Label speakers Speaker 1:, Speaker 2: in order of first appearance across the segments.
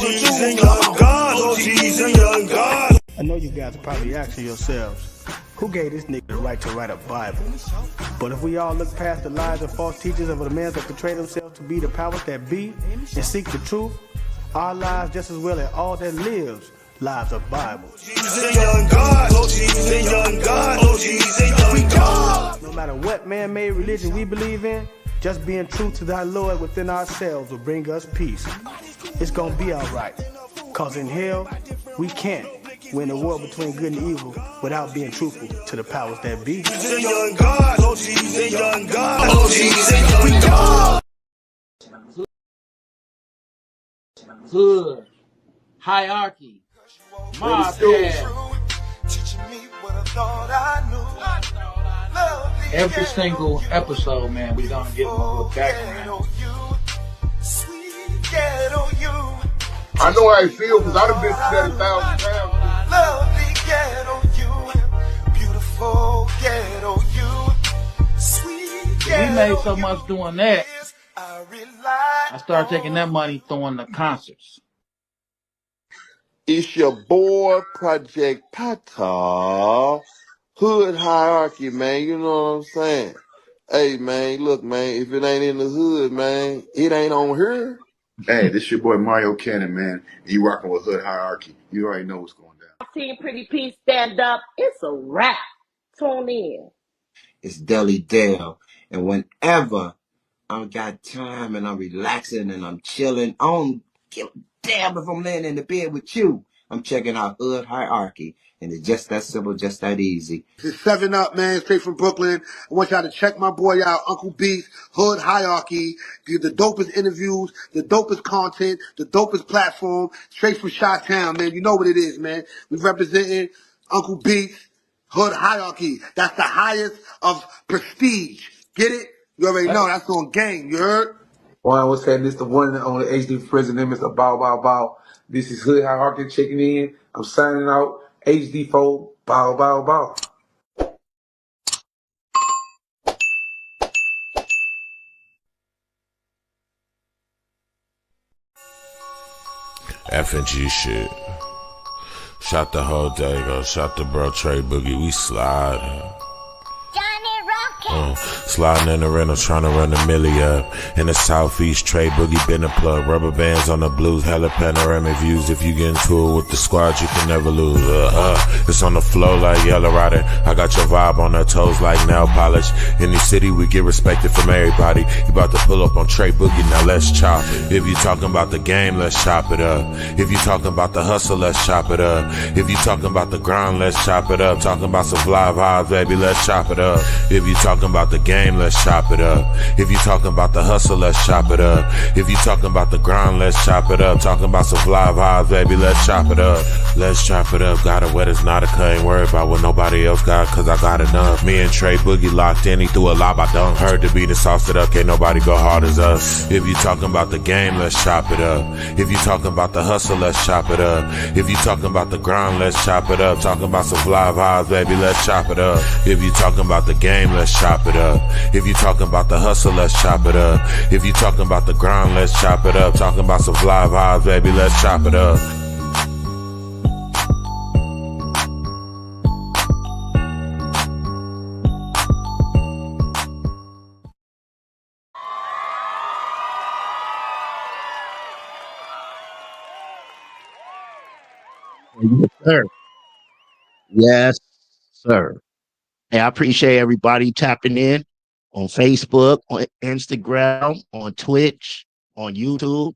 Speaker 1: OGs and young gods, OGs and young gods.
Speaker 2: I know you guys are probably asking yourselves, who gave this nigga the right to write a Bible? But if we all look past the lies and false teachings of the men that portray themselves to be the powers that be and seek the truth, our lives just as well as all that lives lives are Bible.
Speaker 1: OGs and young gods, OGs and young gods, OGs and young gods.
Speaker 2: No matter what man-made religion we believe in, just being true to thy Lord within ourselves will bring us peace. It's gonna be alright, cause in hell, we can't win the war between good and evil without being truthful to the powers that be.
Speaker 1: OGs and young gods, OGs and young gods, OGs and young gods.
Speaker 3: Hood, hierarchy, mob head. Every single episode, man, we gonna give them a little background.
Speaker 4: I know how I feel because I've been through that 1,000 times.
Speaker 5: Lovely ghetto you, beautiful ghetto you, sweet ghetto.
Speaker 3: We made so much doing that. I started taking that money, throwing the concerts.
Speaker 4: It's your boy, Project Pata, Hood Hierarchy, man. You know what I'm saying? Hey, man, look, man, if it ain't in the hood, man, it ain't on here.
Speaker 6: Hey, this your boy Mario Cannon, man. You rocking with Hood Hierarchy. You already know what's going down.
Speaker 7: Team Pretty P stand up. It's a wrap. Tune in.
Speaker 8: It's Deli Dale. And whenever I got time and I'm relaxing and I'm chilling, I don't give a damn if I'm laying in the bed with you. I'm checking out Hood Hierarchy. And it's just that simple, just that easy.
Speaker 4: It's 7 Up, man, straight from Brooklyn. I want y'all to check my boy out, Uncle Beast, Hood Hierarchy. The dopest interviews, the dopest content, the dopest platform, straight from Chi-Town, man. You know what it is, man. We representing Uncle Beast, Hood Hierarchy. That's the highest of prestige. Get it? You already know. That's on game. You heard?
Speaker 9: Well, I was saying this the one on the HD president, Mr. Bow Bow Bow. This is Hood Hierarchy checking in. I'm signing out. HD4, bow, bow, bow.
Speaker 10: F&G shit. Shot the whole day, go. Shot the bro Trey Boogie. We sliding. Sliding in the rental, trying to run the milli up. In the southeast, Trey Boogie been a plug. Rubber bands on the blues, hella panoramic views. If you get into it with the squad, you can never lose. It's on the flow like Yellow Rider. I got your vibe on her toes like nail polish. In the city, we get respected from everybody. You about to pull up on Trey Boogie, now let's chop. If you talking about the game, let's chop it up. If you talking about the hustle, let's chop it up. If you talking about the grind, let's chop it up. Talking about some fly vibes, baby, let's chop it up. If you talking about the game, let's chop it up. If you talking about the hustle, let's chop it up. If you talking about the grind, let's chop it up. Talking about some fly vibes, baby, let's chop it up. Let's chop it up. Got it wet, it's not a cut. Ain't worried about what nobody else got, cause I got enough. Me and Trey Boogie locked in, he threw a lob, I dunk. Heard the beat and sauced it up, can't nobody go hard as us. If you talking about the game, let's chop it up. If you talking about the hustle, let's chop it up. If you talking about the grind, let's chop it up. Talking about some fly vibes, baby, let's chop it up. If you talking about the game, let's chop it up. If you talking about the hustle, let's chop it up. If you talking about the grind, let's chop it up. Talking about some fly vibes, baby, let's chop it up.
Speaker 11: Yes, sir. Yes, sir. Hey, I appreciate everybody tapping in on Facebook, on Instagram, on Twitch, on YouTube.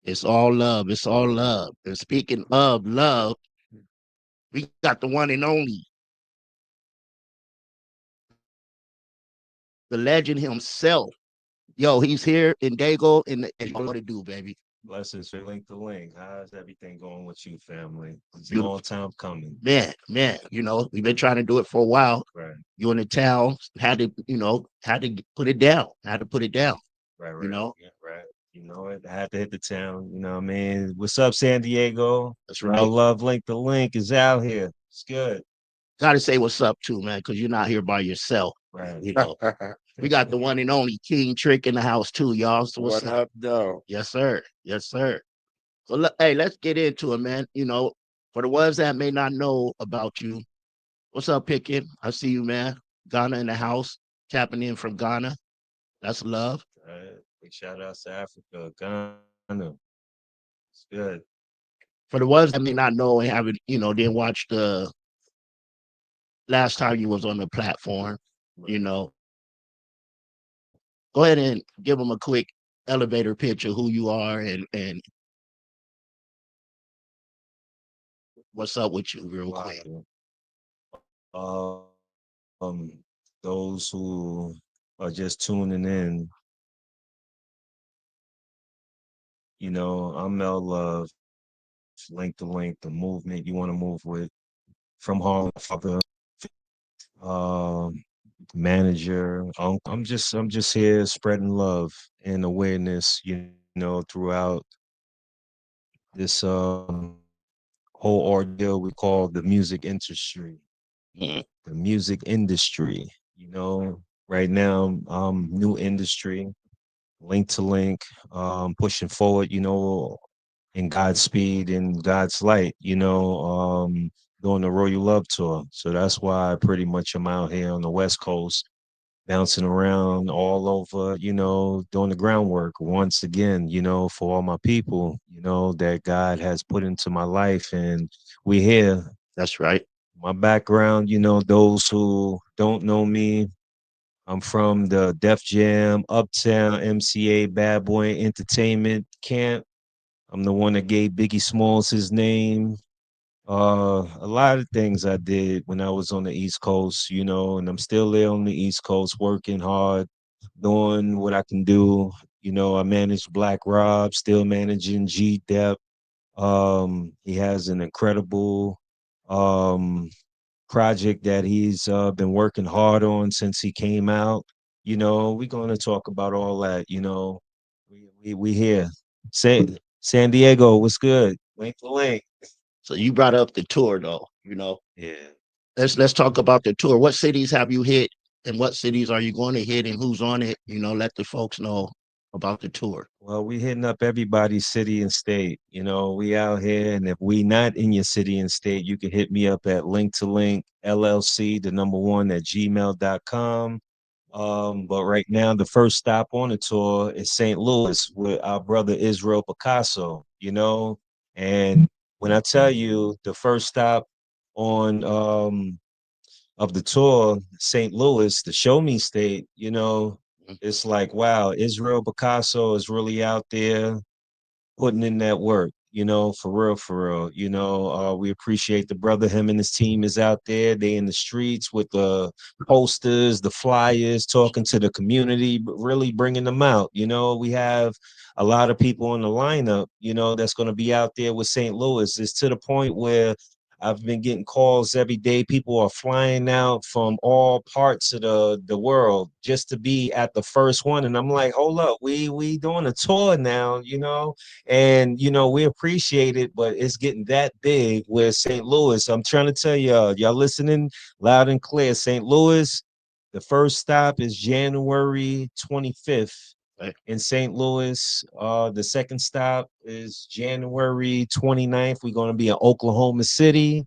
Speaker 11: It's all love. It's all love. And speaking of love, we got the one and only, the legend himself. Yo, he's here in Dago, and you know what to do, baby.
Speaker 12: Blessings for Link2Link. How's everything going with you, family? It's a long time coming.
Speaker 11: Man, you know, we've been trying to do it for a while.
Speaker 12: Right.
Speaker 11: You in the town, had to put it down.
Speaker 12: Right.
Speaker 11: You know?
Speaker 12: Yeah, right. You know it. I had to hit the town. You know what I mean? What's up, San Diego?
Speaker 11: That's right.
Speaker 12: I love Link2Link is out here. It's good.
Speaker 11: Gotta say what's up too, man, because you're not here by yourself.
Speaker 12: Right.
Speaker 11: You know. We got the one and only King Trick in the house too, y'all. So
Speaker 13: What up, though?
Speaker 11: Yes, sir. Yes, sir. So hey, let's get into it, man. For the ones that may not know about you, what's up, Pickett? I see you, man. Ghana in the house, tapping in from Ghana. That's love.
Speaker 12: Big shout out to Africa, Ghana. It's good.
Speaker 11: For the ones that may not know and haven't, didn't watch the last time you was on the platform, go ahead and give them a quick elevator pitch of who you are and what's up with you, real quick.
Speaker 12: Those who are just tuning in, I'm Mel Love, Link2Link, the movement you want to move with, from Harlem, father, manager. I'm just here spreading love and awareness, throughout this whole ordeal we call the music industry.
Speaker 11: Mhm.
Speaker 12: The music industry, right now, new industry, Link2Link, pushing forward, in Godspeed and God's light, doing the Royal Love Tour. So that's why I pretty much am out here on the West Coast, bouncing around all over, doing the groundwork once again, for all my people, that God has put into my life. And we here.
Speaker 11: That's right.
Speaker 12: My background, those who don't know me, I'm from the Def Jam, Uptown, MCA, Bad Boy Entertainment camp. I'm the one that gave Biggie Smalls his name. A lot of things I did when I was on the East Coast, and I'm still there on the East Coast, working hard, doing what I can do. I managed Black Rob, still managing G Dep. He has an incredible um project that he's been working hard on since he came out. We're going to talk about all that. We here. San Diego, what's good? Link.
Speaker 11: So you brought up the tour, though.
Speaker 12: Yeah.
Speaker 11: Let's talk about the tour. What cities have you hit, and what cities are you going to hit, and who's on it? Let the folks know about the tour.
Speaker 12: Well, we hitting up everybody's city and state. We out here, and if we not in your city and state, you can hit me up at Link2Link LLC, the number one at gmail.com. But right now, the first stop on the tour is St. Louis with our brother Israel Picasso, and when I tell you the first stop on of the tour, St. Louis, the show me state, it's like, wow, Israel Picasso is really out there putting in that work, for real, for real. We appreciate the brother. Him and his team is out there. They in the streets with the posters, the flyers, talking to the community, but really bringing them out. We have a lot of people on the lineup, that's going to be out there with St. Louis. It's to the point where I've been getting calls every day. People are flying out from all parts of the world just to be at the first one. And I'm like, hold up, we doing a tour now, and we appreciate it, but it's getting that big with St. Louis. I'm trying to tell y'all listening loud and clear. St. Louis, the first stop is January 25th in St. Louis. The second stop is January 29th. We're going to be in Oklahoma City.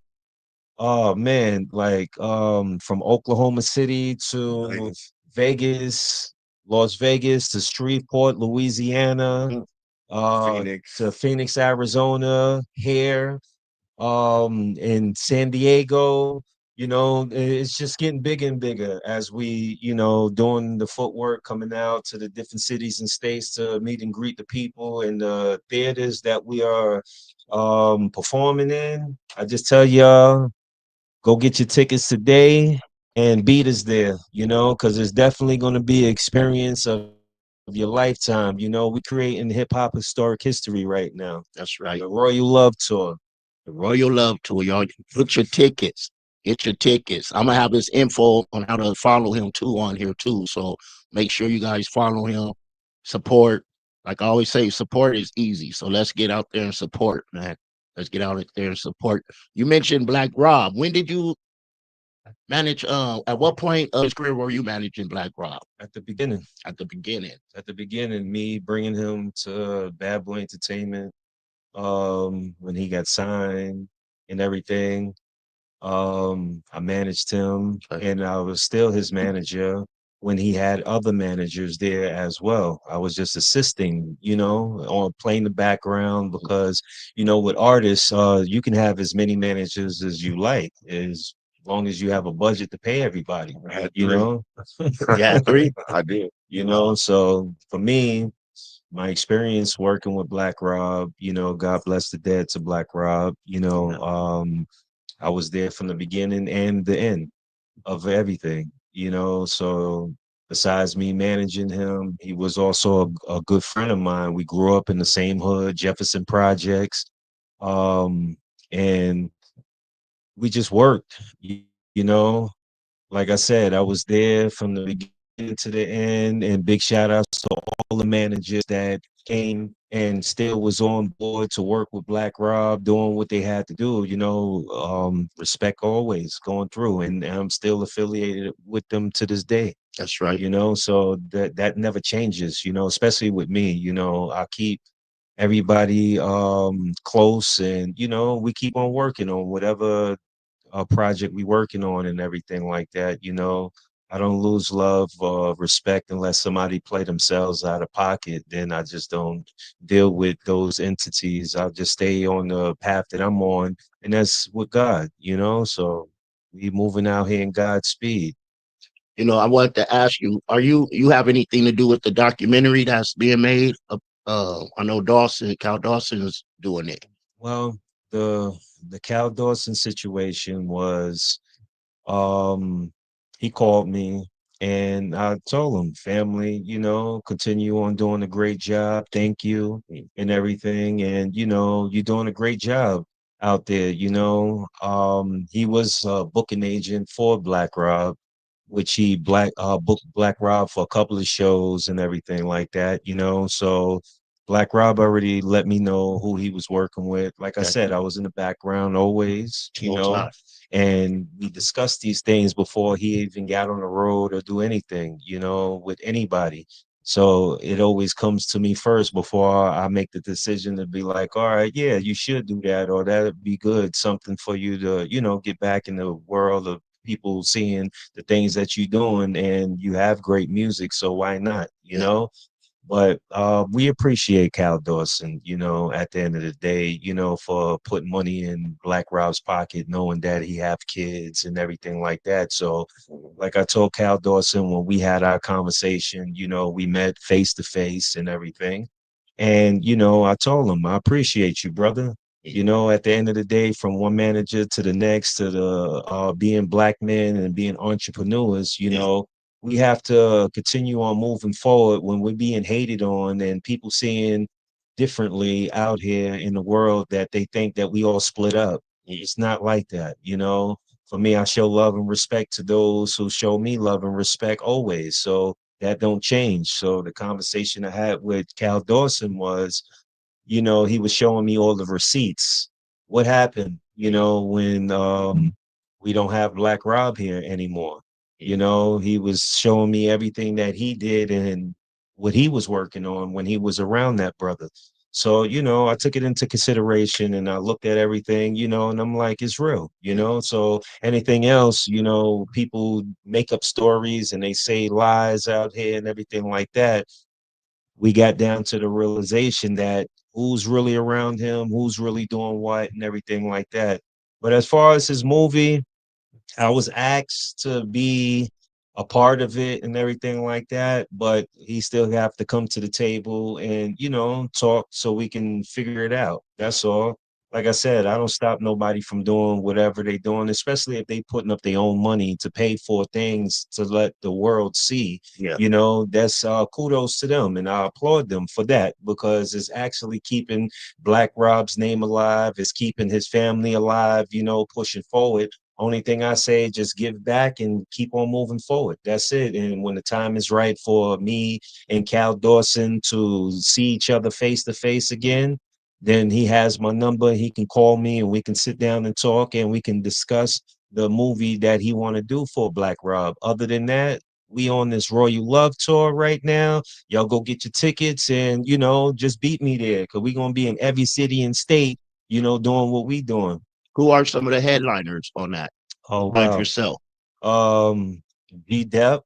Speaker 12: Oh man, like from Oklahoma City to Vegas, Las Vegas to Shreveport, Louisiana, to Phoenix, Arizona, here, in San Diego. It's just getting bigger and bigger as we, doing the footwork, coming out to the different cities and states to meet and greet the people in the theaters that we are performing in. I just tell y'all, go get your tickets today and beat us there, because it's definitely going to be an experience of your lifetime. We creating hip hop historic history right now.
Speaker 11: That's right.
Speaker 12: The Royal Love Tour.
Speaker 11: The Royal Love Tour, y'all. Get your tickets. Get your tickets. I'm gonna have this info on how to follow him too on here too. So make sure you guys follow him. Support. Like I always say, support is easy. So let's get out there and support, man. Let's get out there and support. You mentioned Black Rob. When did you manage? At what point of his career were you managing Black Rob?
Speaker 12: At the beginning.
Speaker 11: At the beginning.
Speaker 12: At the beginning, me bringing him to Bad Boy Entertainment. when he got signed and everything. I managed him, and I was still his manager when he had other managers there as well. I was just assisting, or playing the background because, with artists, you can have as many managers as you like, as long as you have a budget to pay everybody, you know?
Speaker 11: Yeah, agree.
Speaker 12: I did. So for me, my experience working with Black Rob, God bless the dead to Black Rob, I was there from the beginning and the end of everything, So besides me managing him, he was also a good friend of mine. We grew up in the same hood, Jefferson Projects. Um, and we just worked, you know. Like I said, I was there from the beginning to the end, and big shout outs to all the managers that came and still was on board to work with Black Rob, doing what they had to do. Respect always going through, and I'm still affiliated with them to this day.
Speaker 11: That's right.
Speaker 12: So that never changes. Especially with me. I keep everybody close, and we keep on working on whatever project we working on and everything like that. I don't lose love or respect unless somebody play themselves out of pocket. Then I just don't deal with those entities. I'll just stay on the path that I'm on, and that's with God. So we moving out here in God's speed.
Speaker 11: I wanted to ask you, you have anything to do with the documentary that's being made? I know Cal Dawson is doing it.
Speaker 12: Well, the Cal Dawson situation was, he called me and I told him, family, continue on doing a great job. Thank you and everything. And, you're doing a great job out there. He was a booking agent for Black Rob, which he booked Black Rob for a couple of shows and everything like that. So Black Rob already let me know who he was working with. Like I said, I was in the background always, and we discussed these things before he even got on the road or do anything, with anybody. So it always comes to me first before I make the decision to be like, all right, yeah, you should do that, or that'd be good, something for you to, get back in the world of people seeing the things that you're doing, and you have great music, so why not, But we appreciate Cal Dawson, at the end of the day, for putting money in Black Rob's pocket, knowing that he have kids and everything like that. So, like I told Cal Dawson when we had our conversation, we met face to face and everything. And, I told him, I appreciate you, brother. At the end of the day, from one manager to the next, to the being black men and being entrepreneurs, we have to continue on moving forward when we're being hated on and people seeing differently out here in the world that they think that we all split up. It's not like that, For me, I show love and respect to those who show me love and respect always. So that don't change. So the conversation I had with Cal Dawson was, he was showing me all the receipts. What happened, when we don't have Black Rob here anymore? He was showing me everything that he did and what he was working on when he was around that brother. So, I took it into consideration and I looked at everything, and I'm like, it's real, So anything else, people make up stories and they say lies out here and everything like that. We got down to the realization that who's really around him, who's really doing what, and everything like that. But as far as his movie, I was asked to be a part of it and everything like that, but he still have to come to the table and, talk so we can figure it out. That's all. Like I said, I don't stop nobody from doing whatever they doing, especially if they putting up their own money to pay for things to let the world see.
Speaker 11: Yeah.
Speaker 12: That's kudos to them, and I applaud them for that because it's actually keeping Black Rob's name alive, it's keeping his family alive, pushing forward. Only thing I say, just give back and keep on moving forward. That's it. And when the time is right for me and Cal Dawson to see each other face to face again, then he has my number. He can call me and we can sit down and talk and we can discuss the movie that he want to do for Black Rob. Other than that, We on this Royal Love tour right now. Y'all go get your tickets and, you know, just beat me there because we going to be in every city and state, you know, doing what we doing.
Speaker 11: Who are some of the headliners on that?
Speaker 12: Oh,
Speaker 11: Like
Speaker 12: wow.
Speaker 11: yourself.
Speaker 12: G-Dep.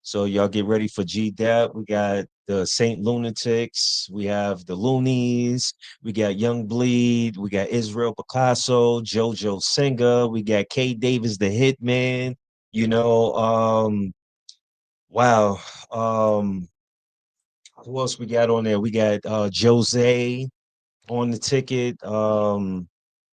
Speaker 12: So y'all get ready for G-Dep. We got the Saint Lunatics. We have the Loonies. We got Young Bleed. We got Israel Picasso, JoJo Singer. We got K Davis the Hitman. You know, wow. Who else we got on there? We got Jose on the ticket.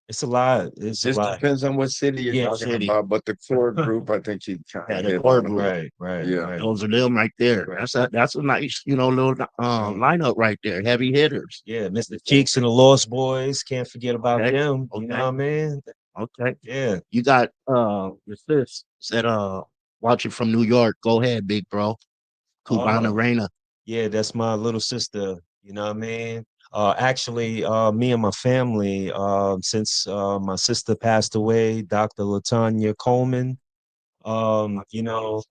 Speaker 12: It's a lot. It's a
Speaker 13: Just
Speaker 12: lot.
Speaker 13: depends on what city you're
Speaker 12: Yeah,
Speaker 13: talking about, but the core group, I think you kind
Speaker 11: Yeah,
Speaker 13: of
Speaker 11: the
Speaker 13: hit
Speaker 11: core
Speaker 13: on them.
Speaker 11: group.
Speaker 12: Right, right,
Speaker 13: Yeah.
Speaker 12: right.
Speaker 11: Those are them right there. That's a nice, you know, little lineup right there. Heavy hitters.
Speaker 12: Yeah, Mr. Cheeks and the Lost Boys. Can't forget about
Speaker 11: Okay,
Speaker 12: them. You know what I
Speaker 11: okay.
Speaker 12: mean?
Speaker 11: Okay.
Speaker 12: Yeah.
Speaker 11: You got your sis said watching from New York. Go ahead, big bro. Cubana
Speaker 12: Oh,
Speaker 11: Reina.
Speaker 12: yeah, that's my little sister. You know what I mean? Actually, me and my family, since my sister passed away, Dr. Latanya Coleman, you know,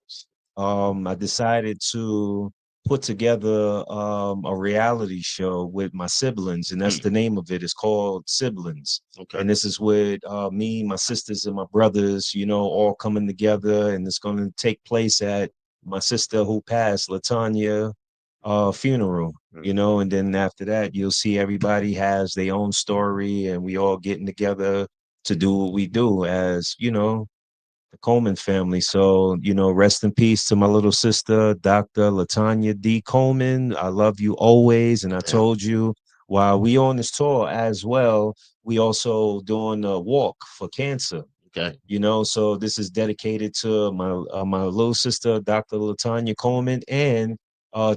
Speaker 12: I decided to put together a reality show with my siblings, and that's the name of it. It's called Siblings.
Speaker 11: Okay.
Speaker 12: And this is with me, my sisters, and my brothers, you know, all coming together, and it's going to take place at my sister who passed, Latanya, funeral, you know, and then after that, you'll see everybody has their own story, and we all getting together to do what we do as, you know, the Coleman family. So, you know, rest in peace to my little sister, Dr. Latanya D. Coleman. I love you always. And I told you while we on this tour as well, we also doing a walk for cancer.
Speaker 11: Okay.
Speaker 12: You know, so this is dedicated to my little sister, Dr. Latanya Coleman, and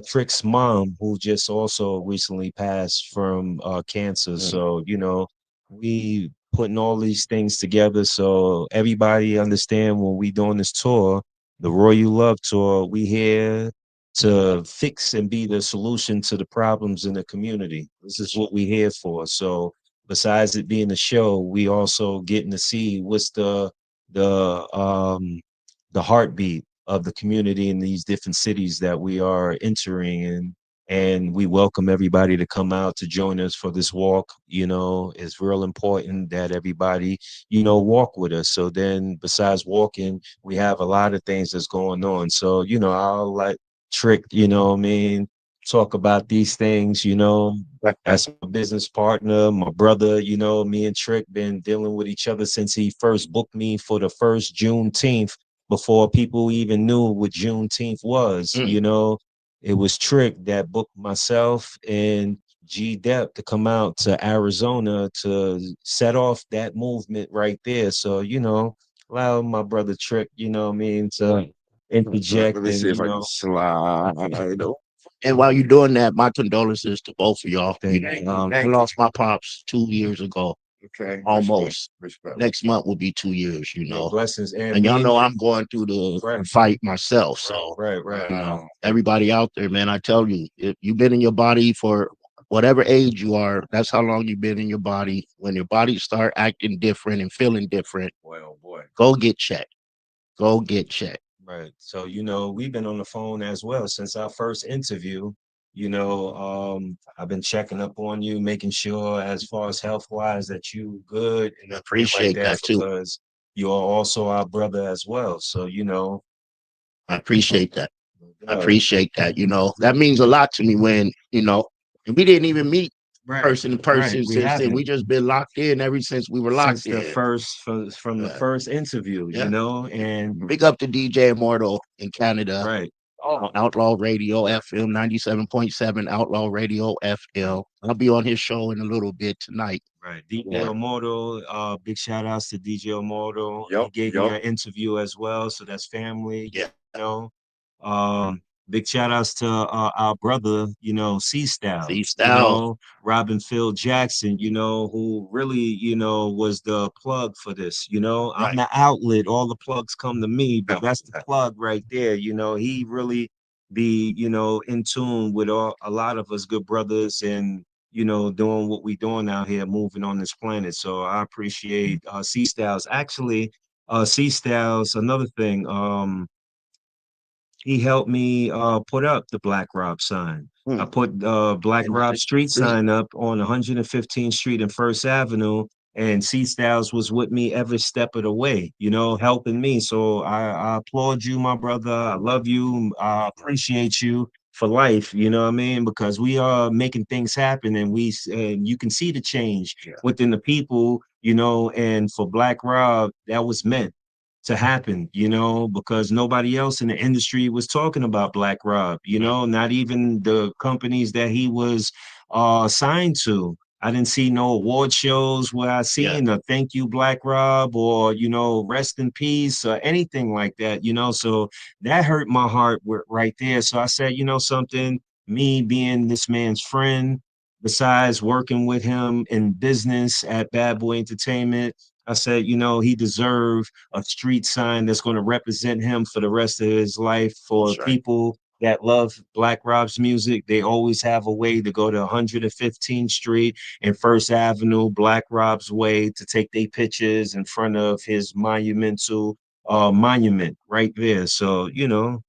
Speaker 12: Trick's mom, who just also recently passed from cancer. So, you know, we putting all these things together so everybody understand when we doing this tour, the Royal Love Tour, we here to fix and be the solution to the problems in the community. This is what we here for. So besides it being a show, we also getting to see what's the heartbeat of the community in these different cities that we are entering in. And we welcome everybody to come out to join us for this walk. You know, it's real important that everybody, you know, walk with us. So then besides walking, we have a lot of things that's going on. So, you know, I'll let Trick, you know what I mean, talk about these things, you know. That's my business partner, my brother, you know, me and Trick been dealing with each other since he first booked me for the first Juneteenth before people even knew what Juneteenth was, you know. It was Trick that booked myself and G Dep to come out to Arizona to set off that movement right there. So, you know, allow my brother Trick, you know what I mean, to interject
Speaker 13: Let me
Speaker 12: and,
Speaker 13: see if
Speaker 12: you
Speaker 13: I can
Speaker 12: know.
Speaker 13: slide.
Speaker 11: And while you're doing that, my condolences to both of y'all.
Speaker 12: Thank
Speaker 11: I lost my pops 2 years ago.
Speaker 13: Okay.
Speaker 11: Almost.
Speaker 13: Respect.
Speaker 11: Next month will be 2 years, you know.
Speaker 12: Blessings.
Speaker 11: And y'all know I'm going through the fight myself. So,
Speaker 12: Right.
Speaker 11: you know, everybody out there, man, I tell you, if you've been in your body for whatever age you are, that's how long you've been in your body. When your body start acting different and feeling different,
Speaker 12: Well, boy.
Speaker 11: go get checked. Go get checked.
Speaker 12: Right. So, you know, we've been on the phone as well since our first interview. You know, I've been checking up on you, making sure as far as health wise that you good and everything like
Speaker 11: Appreciate
Speaker 12: that
Speaker 11: that too.
Speaker 12: because you are also our brother as well. So, you know,
Speaker 11: I appreciate that. I appreciate that. You know, that means a lot to me when, you know, and we didn't even meet person to person
Speaker 12: We
Speaker 11: since then.
Speaker 12: haven't
Speaker 11: We just been locked in ever since we were locked
Speaker 12: since the
Speaker 11: in.
Speaker 12: first from the first interview, you
Speaker 11: Yeah.
Speaker 12: know, and
Speaker 11: Big up to DJ Immortal in Canada.
Speaker 12: right.
Speaker 11: On Outlaw Radio FM 97.7 Outlaw Radio FM. I'll be on his show in a little bit tonight.
Speaker 12: Right. DJ
Speaker 11: Yeah.
Speaker 12: Immortal, big shout outs to DJ Immortal. He
Speaker 13: Yup,
Speaker 12: gave me
Speaker 13: yup.
Speaker 12: an interview as well. So that's family,
Speaker 11: Yeah.
Speaker 12: you know. Big shout outs to our brother, you know, C Style,
Speaker 11: C
Speaker 12: you
Speaker 11: Style.
Speaker 12: know, Robin Phil Jackson, you know, who really, you know, was the plug for this, you know. I'm the outlet, all the plugs come to me, but that's the plug right there, you know. He really be, you know, in tune with a lot of us good brothers and you know, doing what we doing out here, moving on this planet. So I appreciate C Styles. Actually, C Styles, another thing, he helped me put up the Black Rob sign. I put Black Rob Street sign up on 115th Street and First Avenue, and C Styles was with me every step of the way, you know, helping me. So I applaud you, my brother. I love you. I appreciate you for life. You know what I mean? Because we are making things happen, and you can see the change within the people, you know. And for Black Rob, that was meant to happen, you know, because nobody else in the industry was talking about Black Rob, you know, not even the companies that he was signed to. I didn't see no award shows where I seen a thank you, Black Rob, or, you know, rest in peace or anything like that, you know. So that hurt my heart right there. So I said, you know, something, me being this man's friend, besides working with him in business at Bad Boy Entertainment, I said, you know, he deserved a street sign that's going to represent him for the rest of his life. For people that love Black Rob's music, they always have a way to go to 115th Street and First Avenue, Black Rob's way, to take their pictures in front of his monumental monument right there. So, you know.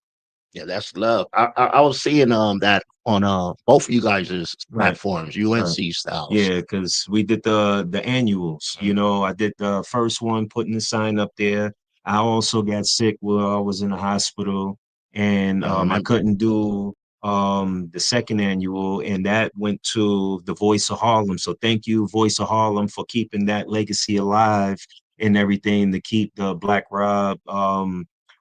Speaker 11: Yeah, that's love. I was seeing that on both of you guys' platforms, UNC Styles.
Speaker 12: Yeah, because we did the annuals. You know, I did the first one, putting the sign up there. I also got sick while I was in the hospital, and I couldn't do the second annual, and that went to the Voice of Harlem. So thank you, Voice of Harlem, for keeping that legacy alive and everything, to keep the Black Rob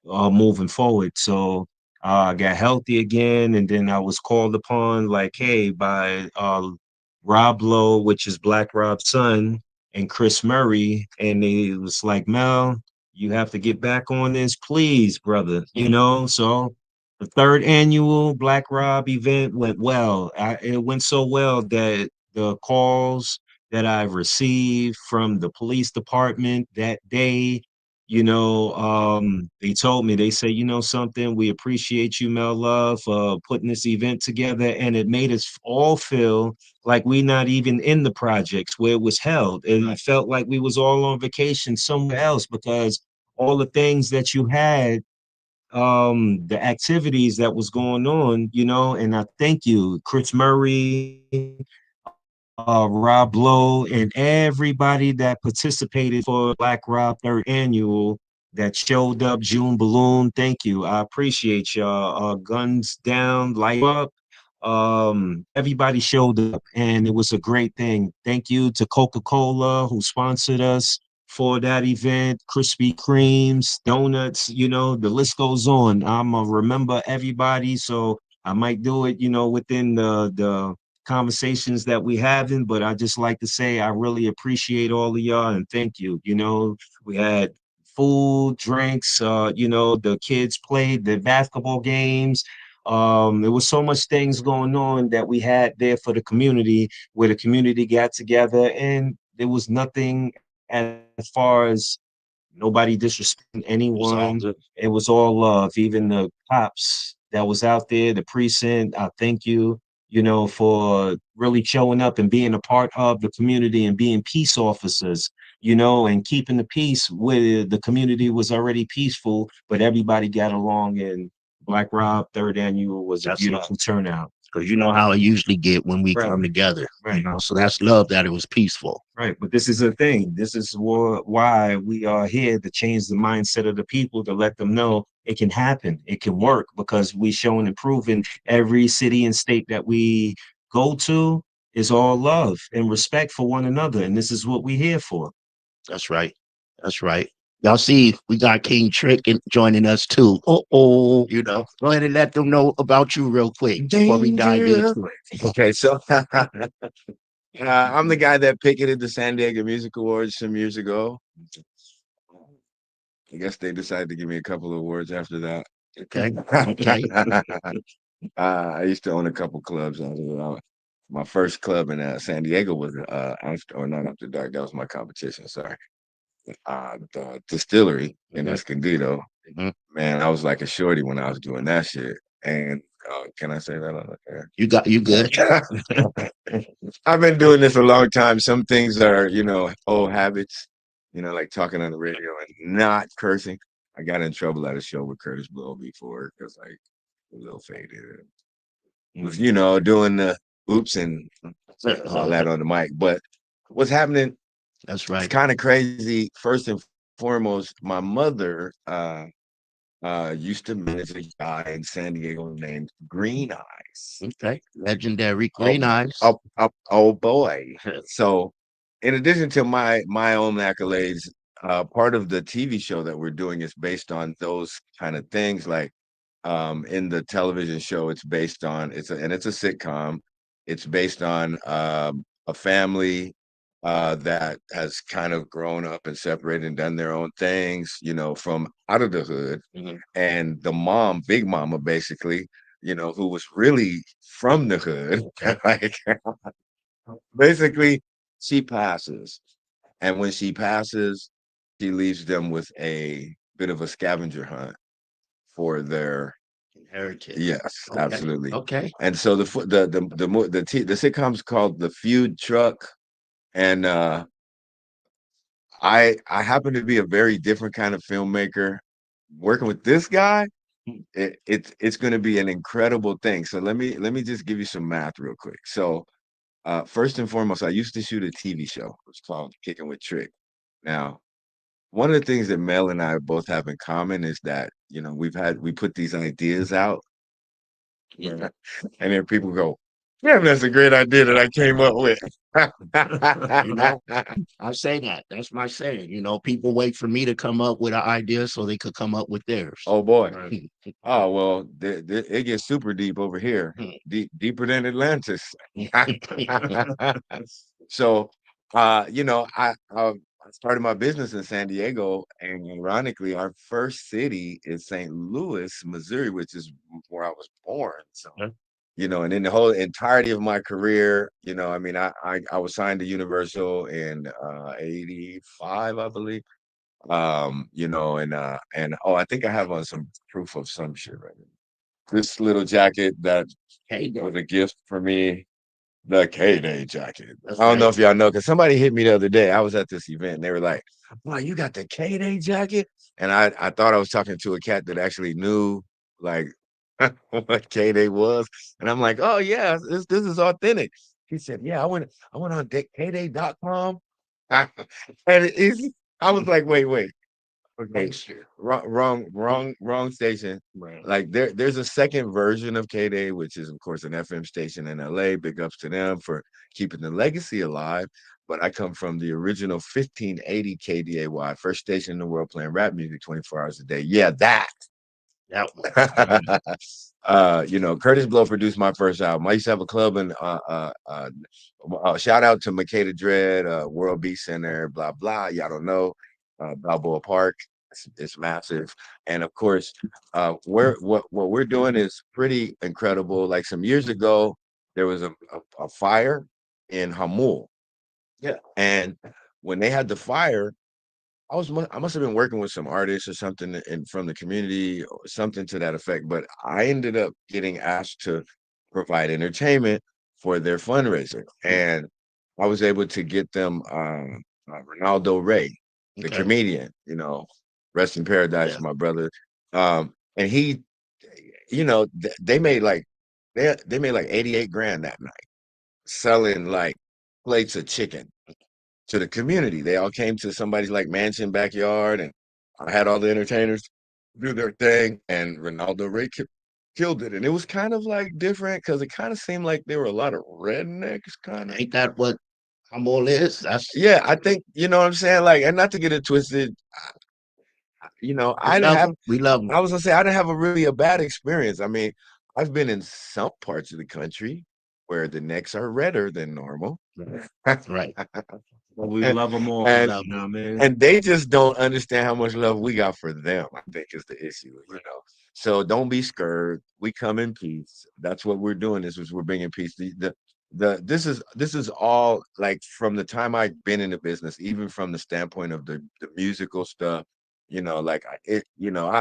Speaker 12: moving forward. So I got healthy again, and then I was called upon, like, hey, by Rob Lowe, which is Black Rob's son, and Chris Murray, and they was like, Mel, you have to get back on this, please, brother. You know, so the third annual Black Rob event went well. It went so well that the calls that I received from the police department that day, you know, they told me, they say, you know something, we appreciate you, Mel Love, putting this event together, and it made us all feel like we not even in the projects where it was held. And it felt like we was all on vacation somewhere else, because all the things that you had, the activities that was going on, you know. And I thank you, Chris Murray, Rob Lowe, and everybody that participated for Black Rob third annual, that showed up, June Balloon. Thank you. I appreciate y'all. Guns Down, Light Up. Everybody showed up, and it was a great thing. Thank you to Coca-Cola, who sponsored us for that event. Krispy Kremes, donuts, you know, the list goes on. I'm gonna remember everybody, so I might do it, you know, within the conversations that we having, but I just like to say I really appreciate all of y'all, and thank you. You know, we had food, drinks, you know, the kids played the basketball games. There was so much things going on that we had there for the community, where the community got together, and there was nothing as far as nobody disrespecting anyone. It was all love. Even the cops that was out there, the precinct, I thank you, you know, for really showing up and being a part of the community and being peace officers, you know, and keeping the peace where the community was already peaceful, but everybody got along. And Black Rob third annual was a beautiful turnout.
Speaker 11: Because you know how it usually get when we come together. You know, so that's love that it was peaceful.
Speaker 12: Right. But this is a thing. This is why we are here, to change the mindset of the people, to let them know it can happen. It can work, because we shown and proven every city and state that we go to is all love and respect for one another. And this is what we're here for.
Speaker 11: That's right. That's right. Y'all see, we got King Trick joining us too. You know, go ahead and let them know about you real quick before we dive into it.
Speaker 13: Okay, so I'm the guy that picketed the San Diego Music Awards some years ago. I guess they decided to give me a couple of awards after that.
Speaker 11: Okay. Okay.
Speaker 13: I used to own a couple clubs. My first club in San Diego was not After Dark. That was my competition. Sorry. The Distillery in Escondido. Man, I was like a shorty when I was doing that shit. And can I say that on the air?
Speaker 11: You good.
Speaker 13: I've been doing this a long time. Some things are, you know, old habits, you know, like talking on the radio and not cursing. I got in trouble at a show with Curtis Blow before because like a little faded. Was doing the oops and all that on the mic. But what's happening?
Speaker 11: That's
Speaker 13: It's
Speaker 11: right.
Speaker 13: kind of crazy. First and foremost, my mother used to manage a guy in San Diego named Green Eyes.
Speaker 11: Okay. Legendary Green Eyes.
Speaker 13: Oh boy. So in addition to my own accolades, part of the TV show that we're doing is based on those kind of things. Like in the television show, it's based on it's a sitcom. It's based on a family that has kind of grown up and separated and done their own things, from out of the hood. And the mom, Big Mama, basically, who was really from the hood, like basically, she passes. And when she passes, she leaves them with a bit of a scavenger hunt for their
Speaker 11: Inheritance.
Speaker 13: yes,
Speaker 11: Okay.
Speaker 13: absolutely.
Speaker 11: Okay.
Speaker 13: And so the sitcom's called The Feud Truck, and I happen to be a very different kind of filmmaker. Working with this guy, it's going to be an incredible thing. So let me just give you some math real quick. So first and foremost, I used to shoot a TV show. It's called Kicking with Trick. Now, one of the things that Mel and I both have in common is that we put these ideas out, and then people go, "Yeah, that's a great idea that I came up with."
Speaker 11: I say that. That's my saying. People wait for me to come up with an idea so they could come up with theirs.
Speaker 13: Oh boy. Oh well, it gets super deep over here, deeper than Atlantis. So, I started my business in San Diego, and ironically, our first city is St. Louis, Missouri, which is where I was born. So, and in the whole entirety of my career, I mean, I was signed to Universal in '85, I believe. And oh, I think I have on some proof of some shit right now. This little jacket that was a gift for me, the K-Day jacket. I don't know if y'all know, because somebody hit me the other day. I was at this event and they were like, "Wow, you got the K-Day jacket?" And I thought I was talking to a cat that actually knew like what K-Day was. And I'm like, "Oh yeah, this is authentic." He said, "Yeah, I went on kday.com." And I was like, wait. Okay, wrong station.
Speaker 11: Right.
Speaker 13: Like there's a second version of K-Day, which is of course an FM station in LA. Big ups to them for keeping the legacy alive. But I come from the original 1580 KDAY, first station in the world playing rap music 24 hours a day. Yeah, that.
Speaker 11: That one.
Speaker 13: Curtis Blow produced my first album. I used to have a club in shout out to Makeda Dread, World Beat Center, blah blah. Y'all don't know. Balboa Park. It's massive. And of course, what we're doing is pretty incredible. Like some years ago, there was a fire in Hamul. Yeah. And when they had the fire, I must have been working with some artists or something from the community or something to that effect. But I ended up getting asked to provide entertainment for their fundraiser, and I was able to get them Ronaldo Ray, the comedian. Rest in paradise, my brother. And he, they made like they made like 88 grand that night selling like plates of chicken to the community. They all came to somebody's like mansion backyard, and I had all the entertainers do their thing, and Ronaldo Ray killed it. And it was kind of like different because it kind of seemed like there were a lot of rednecks kind of.
Speaker 11: Ain't that what Hamul is? That's
Speaker 13: Yeah, I think you know what I'm saying. Like, and not to get it twisted, I didn't have.
Speaker 11: we love them.
Speaker 13: I was gonna say I didn't have really a bad experience. I mean, I've been in some parts of the country where the necks are redder than normal.
Speaker 11: Right.
Speaker 12: Well, we love them all.
Speaker 13: And,
Speaker 12: You know what I mean?
Speaker 13: and they just don't understand how much love we got for them, I think is the issue. So don't be scared. We come in peace. That's what we're doing. We're bringing peace. This is all like from the time I've been in the business, even from the standpoint of the musical stuff. Like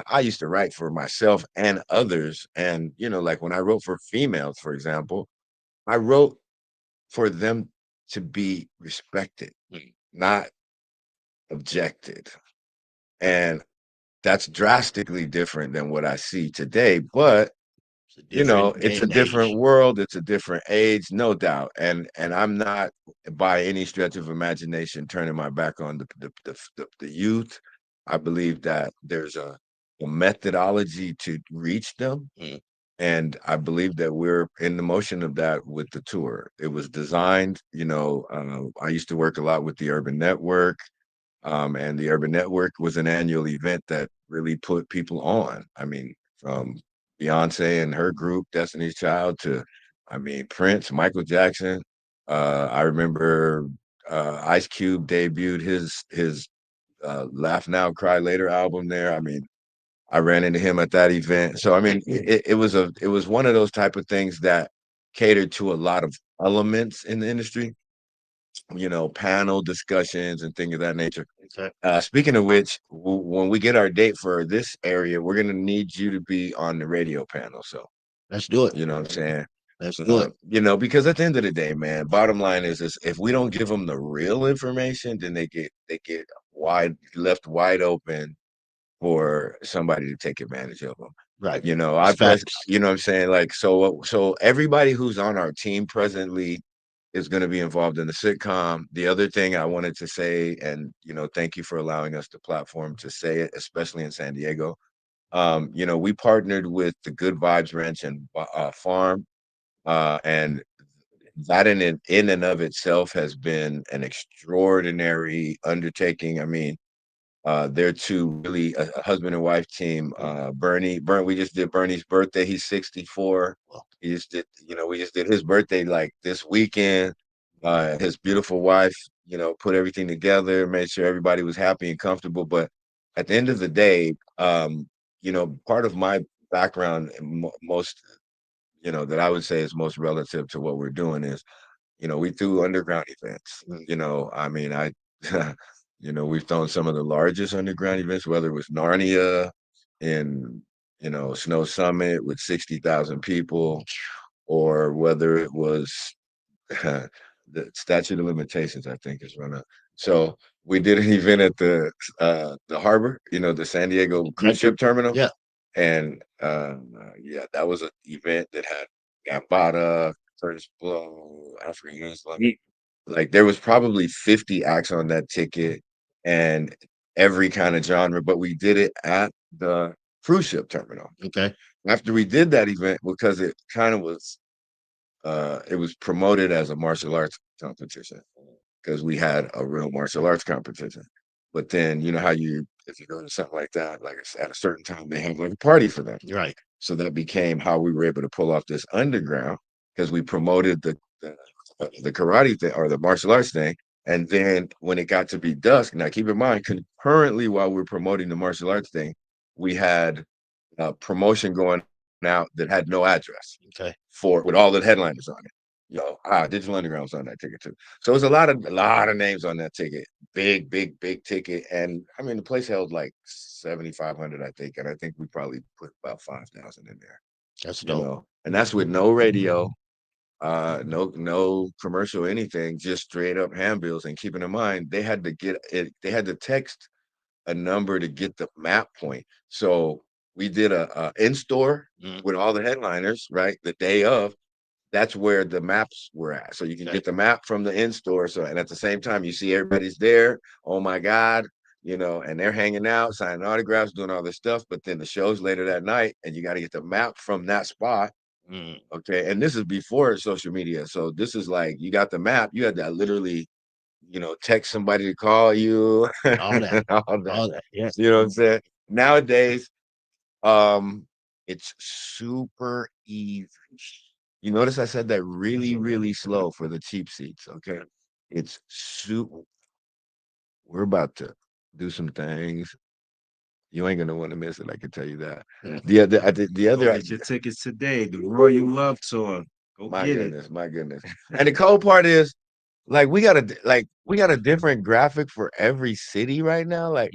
Speaker 13: I used to write for myself and others, and like when I wrote for females, for example, I wrote for them to be respected, not objected. And that's drastically different than what I see today. But it's a different world, it's a different age, no doubt. And I'm not by any stretch of imagination turning my back on the youth. I believe that there's a methodology to reach them. And I believe that we're in the motion of that with the tour. It was designed, I used to work a lot with the Urban Network. And the Urban Network was an annual event that really put people on. I mean, from Beyonce and her group, Destiny's Child, to, Prince, Michael Jackson. I remember Ice Cube debuted his Laugh Now, Cry Later album there. I ran into him at that event. So it was one of those type of things that catered to a lot of elements in the industry, panel discussions and things of that nature.
Speaker 11: Okay.
Speaker 13: Speaking of which, when we get our date for this area, we're gonna need you to be on the radio panel. So
Speaker 11: let's do it.
Speaker 13: You know what I'm saying?
Speaker 11: Let's do it.
Speaker 13: Because at the end of the day, man, bottom line is if we don't give them the real information, then they get left wide open for somebody to take advantage of them.
Speaker 11: Right.
Speaker 13: I press, you know what I'm saying? Like, so everybody who's on our team presently is going to be involved in the sitcom. The other thing I wanted to say, and, thank you for allowing us the platform to say it, especially in San Diego. We partnered with the Good Vibes Ranch and Farm, and that in and of itself has been an extraordinary undertaking. They're two really a husband and wife team. Bernie, we just did Bernie's birthday. He's 64. We just did his birthday like this weekend. His beautiful wife, put everything together, made sure everybody was happy and comfortable. But at the end of the day, part of my background, most, that I would say is most relative to what we're doing is, we do underground events. We've done some of the largest underground events, whether it was Narnia in, Snow Summit with 60,000 people, or whether it was the statute of limitations, I think, is run up. So we did an event at the harbor, the San Diego cruise ship terminal.
Speaker 11: Yeah.
Speaker 13: And that was an event that had Gambata, Curtis Blow, African Islam. Like there was probably 50 acts on that ticket and every kind of genre, but we did it at the cruise ship terminal.
Speaker 11: Okay.
Speaker 13: After we did that event, because it kind of was it was promoted as a martial arts competition because we had a real martial arts competition. But then you know how if you go to something like that, like at a certain time they have like a party for them.
Speaker 11: Right.
Speaker 13: So that became how we were able to pull off this underground because we promoted the karate thing or the martial arts thing. And then when it got to be dusk, now keep in mind, concurrently while we were promoting the martial arts thing, we had a promotion going out that had no address.
Speaker 11: Okay.
Speaker 13: With all the headliners on it. Digital Underground was on that ticket too. So it was a lot of names on that ticket. Big ticket. And the place held like 7,500, I think. And I think we probably put about 5,000 in there.
Speaker 11: That's dope.
Speaker 13: And that's with no radio, no commercial, anything, just straight up handbills. And keeping in mind, they had to text a number to get the map point. So we did a in-store with all the headliners, right? The day of, that's where the maps were at. So you can get the map from the in-store. So, and at the same time, you see everybody's there. Oh my God, and they're hanging out, signing autographs, doing all this stuff. But then the show's later that night and you got to get the map from that spot. Okay. And this is before social media. So this is like, you got the map, you had to literally, text somebody to call you.
Speaker 11: All that. all that. Yes.
Speaker 13: You know what I'm saying? Nowadays, it's super easy. You notice I said that really, really slow for the cheap seats. Okay. It's super. We're about to do some things. You ain't gonna want to miss it. I can tell you that. The other,
Speaker 12: get your tickets today. The Royal Love Tour. Go
Speaker 13: my
Speaker 12: get
Speaker 13: goodness,
Speaker 12: it.
Speaker 13: my goodness. And the cold part is, like, we got a different graphic for every city right now. Like,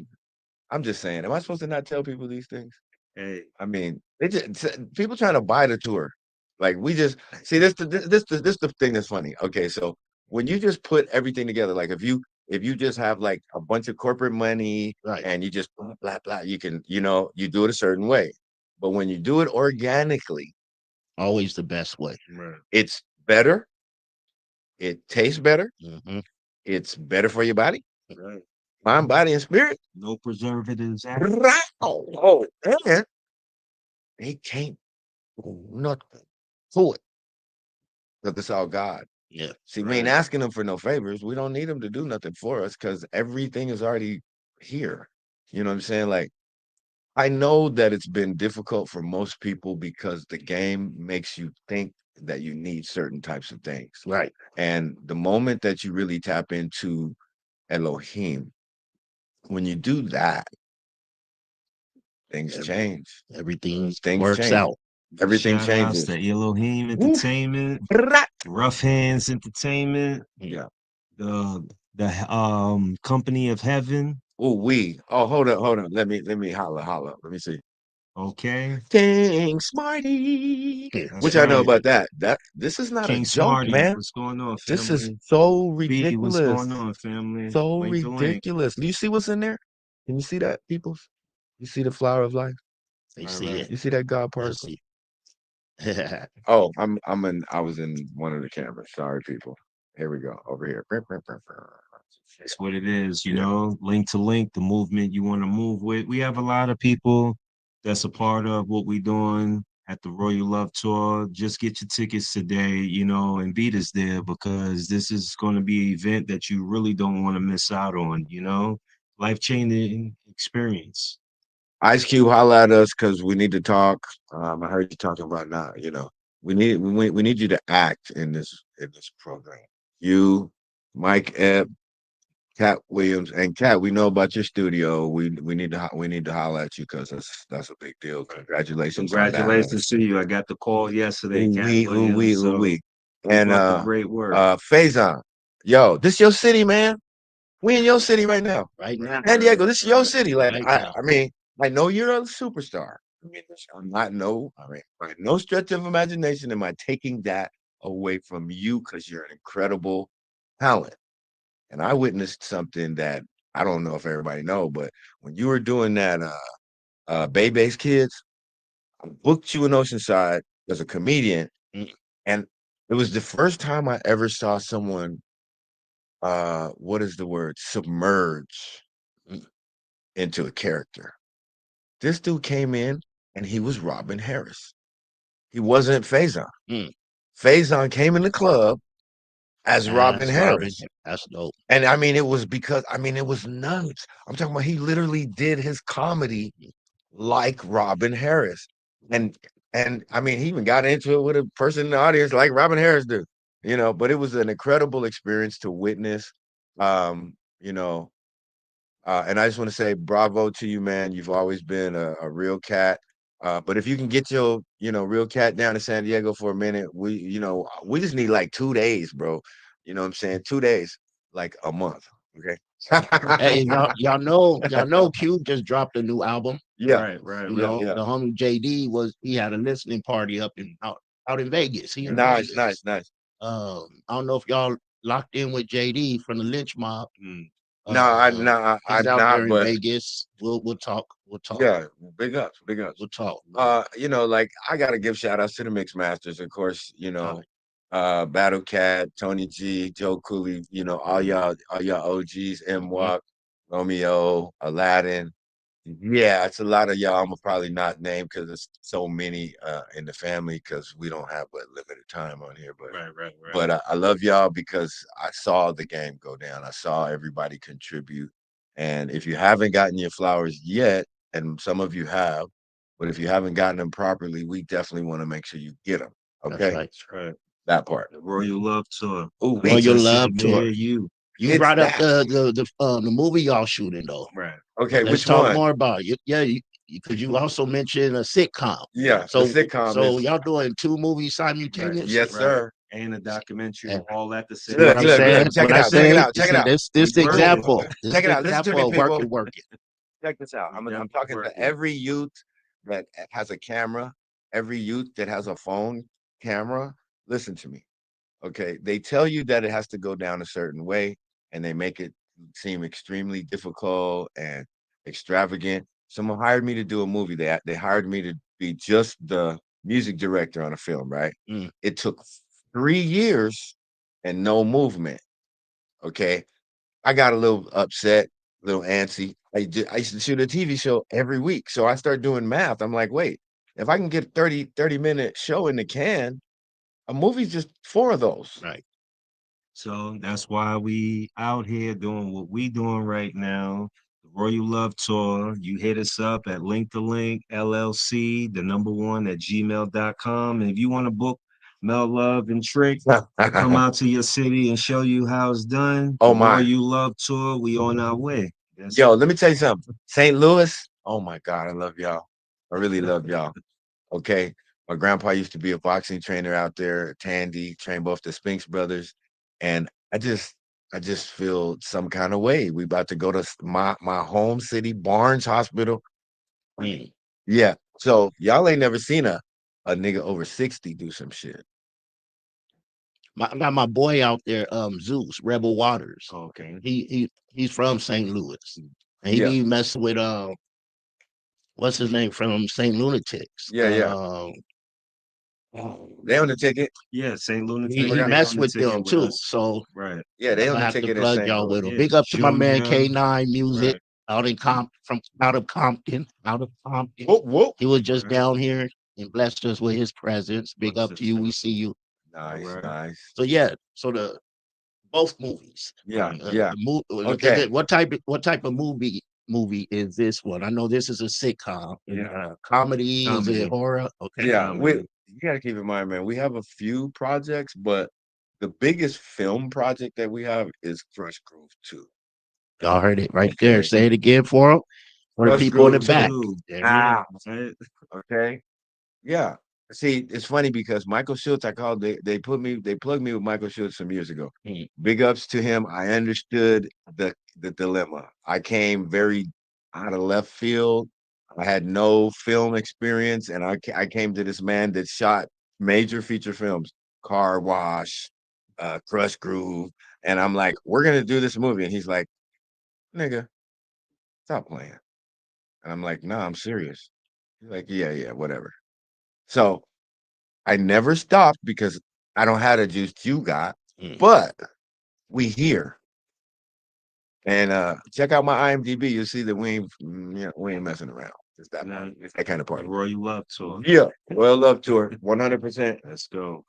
Speaker 13: I'm just saying, am I supposed to not tell people these things?
Speaker 12: Hey,
Speaker 13: They just people trying to buy the tour. Like we just see this the thing that's funny. Okay, so when you just put everything together, like if you If you just have like a bunch of corporate money
Speaker 11: Right.
Speaker 13: and you just blah blah blah, you can, you do it a certain way. But when you do it organically,
Speaker 11: Always the best way.
Speaker 13: it's better. It tastes better.
Speaker 11: Mm-hmm.
Speaker 13: It's better for your body, mind, body, and spirit.
Speaker 12: No preservatives.
Speaker 13: Right. Oh, and they can't do nothing to it because it's all God.
Speaker 11: Yeah.
Speaker 13: See, we ain't asking them for no favors. We don't need them to do nothing for us because everything is already here. You know what I'm saying? Like, I know that it's been difficult for most people because the game makes you think that you need certain types of things.
Speaker 11: Right.
Speaker 13: And the moment that you really tap into Elohim, when you do that, things change.
Speaker 11: Everything
Speaker 13: Things
Speaker 11: works
Speaker 13: change.
Speaker 11: out.
Speaker 13: Everything
Speaker 12: Shout outs
Speaker 13: changes.
Speaker 12: to Elohim Entertainment, Rough Hands Entertainment,
Speaker 13: Yeah.
Speaker 12: the Company of Heaven.
Speaker 13: Hold on. Let me holla. Let me see.
Speaker 12: Okay.
Speaker 13: King Smarty.
Speaker 12: That's
Speaker 13: Which I know
Speaker 12: right.
Speaker 13: about that. This is not a
Speaker 12: King
Speaker 13: joke,
Speaker 12: Smarty.
Speaker 13: man.
Speaker 12: What's going on,
Speaker 13: This
Speaker 12: family?
Speaker 13: is so
Speaker 12: B, what's
Speaker 13: ridiculous.
Speaker 12: going on, family?
Speaker 13: So
Speaker 12: Link2Link.
Speaker 13: ridiculous. Do you see what's in there? Can you see that, people? You see the flower of life?
Speaker 11: They see it.
Speaker 13: You see that God
Speaker 11: They
Speaker 13: particle?
Speaker 11: see.
Speaker 13: Oh, I was in one of the cameras. Sorry, people. Here we go. Over here.
Speaker 12: That's what it is, Link2Link, the movement you want to move with. We have a lot of people that's a part of what we're doing at the Royal Love Tour. Just get your tickets today, and beat us there because this is going to be an event that you really don't want to miss out on, life-changing experience.
Speaker 13: Ice Cube, holla at us because we need to talk. I heard you talking about now. We need you to act in this program. You, Mike Ebb, Cat Williams, and Cat. We know about your studio. We need to holla at you because that's a big deal. Congratulations on that, man.
Speaker 12: Congratulations to you. I got the call yesterday, Cat
Speaker 13: We
Speaker 12: Williams. So
Speaker 13: and
Speaker 12: keep up the great work.
Speaker 13: Faison, yo, this your city, man. We in your city right now.
Speaker 11: Right now.
Speaker 13: San Diego, this is your city. Like,
Speaker 11: Right
Speaker 13: I
Speaker 11: now.
Speaker 13: mean, I know you're a superstar. By no stretch of imagination am I taking that away from you because you're an incredible talent. And I witnessed something that I don't know if everybody know, but when you were doing that Bay Base Kids, I booked you in Oceanside as a comedian, and it was the first time I ever saw someone what is the word? Submerge into a character. This dude came in and he was Robin Harris. He wasn't Faison. Faison came in the club as Robin Harris.
Speaker 11: That's dope.
Speaker 13: And I mean, it was because it was nuts. I'm talking about he literally did his comedy like Robin Harris. And I mean, he even got into it with a person in the audience like Robin Harris did, but it was an incredible experience to witness. You know, and I just want to say bravo to you, man. You've always been a real cat. But if you can get your, real cat down to San Diego for a minute, we just need like 2 days, bro. You know what I'm saying? 2 days, like a month. Okay.
Speaker 11: Hey, y'all know Cube just dropped a new album.
Speaker 13: Yeah.
Speaker 12: Right.
Speaker 11: The homie JD he had a listening party out in Vegas. He in
Speaker 13: Nice.
Speaker 11: Vegas. I don't know if y'all locked in with JD from the Lynch Mob.
Speaker 13: No, I'm
Speaker 11: he's out
Speaker 13: not,
Speaker 11: there in
Speaker 13: but
Speaker 11: Vegas. We'll talk.
Speaker 13: yeah, big ups.
Speaker 11: We'll talk.
Speaker 13: Like I gotta give shout outs to the mix masters, of course, Battle Cat, Tony G, Joe Cooley, all y'all OGs, M Walk, Romeo, Aladdin. Yeah, it's a lot of y'all. I'm gonna probably not name because there's so many in the family because we don't have but limited time on here. But
Speaker 12: right.
Speaker 13: But I love y'all because I saw the game go down. I saw everybody contribute. And if you haven't gotten your flowers yet, and some of you have, but if you haven't gotten them properly, we definitely want to make sure you get them. Okay,
Speaker 11: That's right.
Speaker 13: That part.
Speaker 12: The Royal Love Tour.
Speaker 13: Oh,
Speaker 11: Royal Love Tour.
Speaker 12: You
Speaker 11: brought up the movie y'all shooting though.
Speaker 12: Right.
Speaker 13: Okay,
Speaker 11: Let's
Speaker 13: which
Speaker 11: talk
Speaker 13: one?
Speaker 11: more about it. Yeah, because you also mentioned a sitcom.
Speaker 13: Yeah,
Speaker 11: so
Speaker 13: the sitcom.
Speaker 11: So y'all doing 2 movies simultaneously?
Speaker 13: Right. Yes, sir.
Speaker 12: And a documentary all at the same
Speaker 13: Look,
Speaker 12: time.
Speaker 13: check it out.
Speaker 11: This example.
Speaker 13: Check it out. Listen to me, people.
Speaker 11: Working.
Speaker 13: Check this out. I'm talking to every youth that has a camera, every youth that has a phone camera. Listen to me. Okay. They tell you that it has to go down a certain way and they make it seem extremely difficult and extravagant. Someone hired me to do a movie. They hired me to be just the music director on a film, right? It took 3 years and no movement. Okay. I got a little upset, a little antsy. I used to shoot a TV show every week. So I started doing math. I'm like, wait, if I can get 30-minute show in the can, a movie's just 4 of those.
Speaker 11: Right.
Speaker 12: So that's why we out here doing what we doing right now. The Royal Love Tour. You hit us up at Link2Link LLC, the number one at gmail.com. And if you want to book Mel Love and Trick to come out to your city and show you how it's done,
Speaker 13: Oh
Speaker 12: the
Speaker 13: my.
Speaker 12: Royal Love Tour, we on our way.
Speaker 13: Yo, let me tell you something. St. Louis, oh my God, I love y'all. I really love y'all. Okay. My grandpa used to be a boxing trainer out there, Tandy, trained both the Spinks brothers. And I just feel some kind of way. We about to go to my home city, Barnes Hospital. Yeah. So y'all ain't never seen a nigga over 60 do some shit.
Speaker 11: I got my boy out there, Zeus, Rebel Waters.
Speaker 12: Okay.
Speaker 11: He's from St. Louis. And he
Speaker 13: Yeah.
Speaker 11: be messing with what's his name from St. Lunatics.
Speaker 13: Yeah. They on the ticket.
Speaker 12: Yeah, St. Lunatic.
Speaker 11: He messed with them too. So
Speaker 12: right.
Speaker 13: Yeah, they
Speaker 11: I'm
Speaker 13: on
Speaker 11: gonna
Speaker 13: the
Speaker 11: have to
Speaker 13: ticket in
Speaker 11: plug
Speaker 13: St.
Speaker 11: y'all with
Speaker 13: Louis.
Speaker 11: him. Big up to my man
Speaker 12: Junior.
Speaker 11: K9 Music
Speaker 12: Right.
Speaker 11: out in out of Compton.
Speaker 13: Whoop, whoop.
Speaker 11: He was just down here and blessed us with his presence. Big up to you. We see you.
Speaker 13: Nice.
Speaker 11: So yeah, so the both movies.
Speaker 13: Yeah.
Speaker 11: Okay. What type of movie is this one? I know this is a sitcom. Comedy. Is it horror? Okay.
Speaker 13: Yeah, you gotta keep in mind, man, we have a few projects, but the biggest film project that we have is Crush Groove 2.
Speaker 11: Y'all heard it right there. Say it again for them. For the
Speaker 13: Crush
Speaker 11: people in the
Speaker 13: Groove
Speaker 11: back.
Speaker 13: 2.
Speaker 11: There
Speaker 13: Okay. Yeah. See, it's funny because Michael Schultz, they plugged me with Michael Schultz some years ago. Big ups to him. I understood the dilemma. I came very out of left field. I had no film experience, and I came to this man that shot major feature films, Car Wash, Crush Groove, and I'm like, we're gonna do this movie, and he's like, nigga, stop playing, and I'm like, no, I'm serious. He's like, yeah, whatever. So I never stopped because I don't have the juice you got, but we here. And check out my IMDb. You'll see that we ain't messing around. It's that kind of party.
Speaker 12: Royal Love Tour.
Speaker 13: Yeah, Royal Love Tour, 100%.
Speaker 12: Let's go.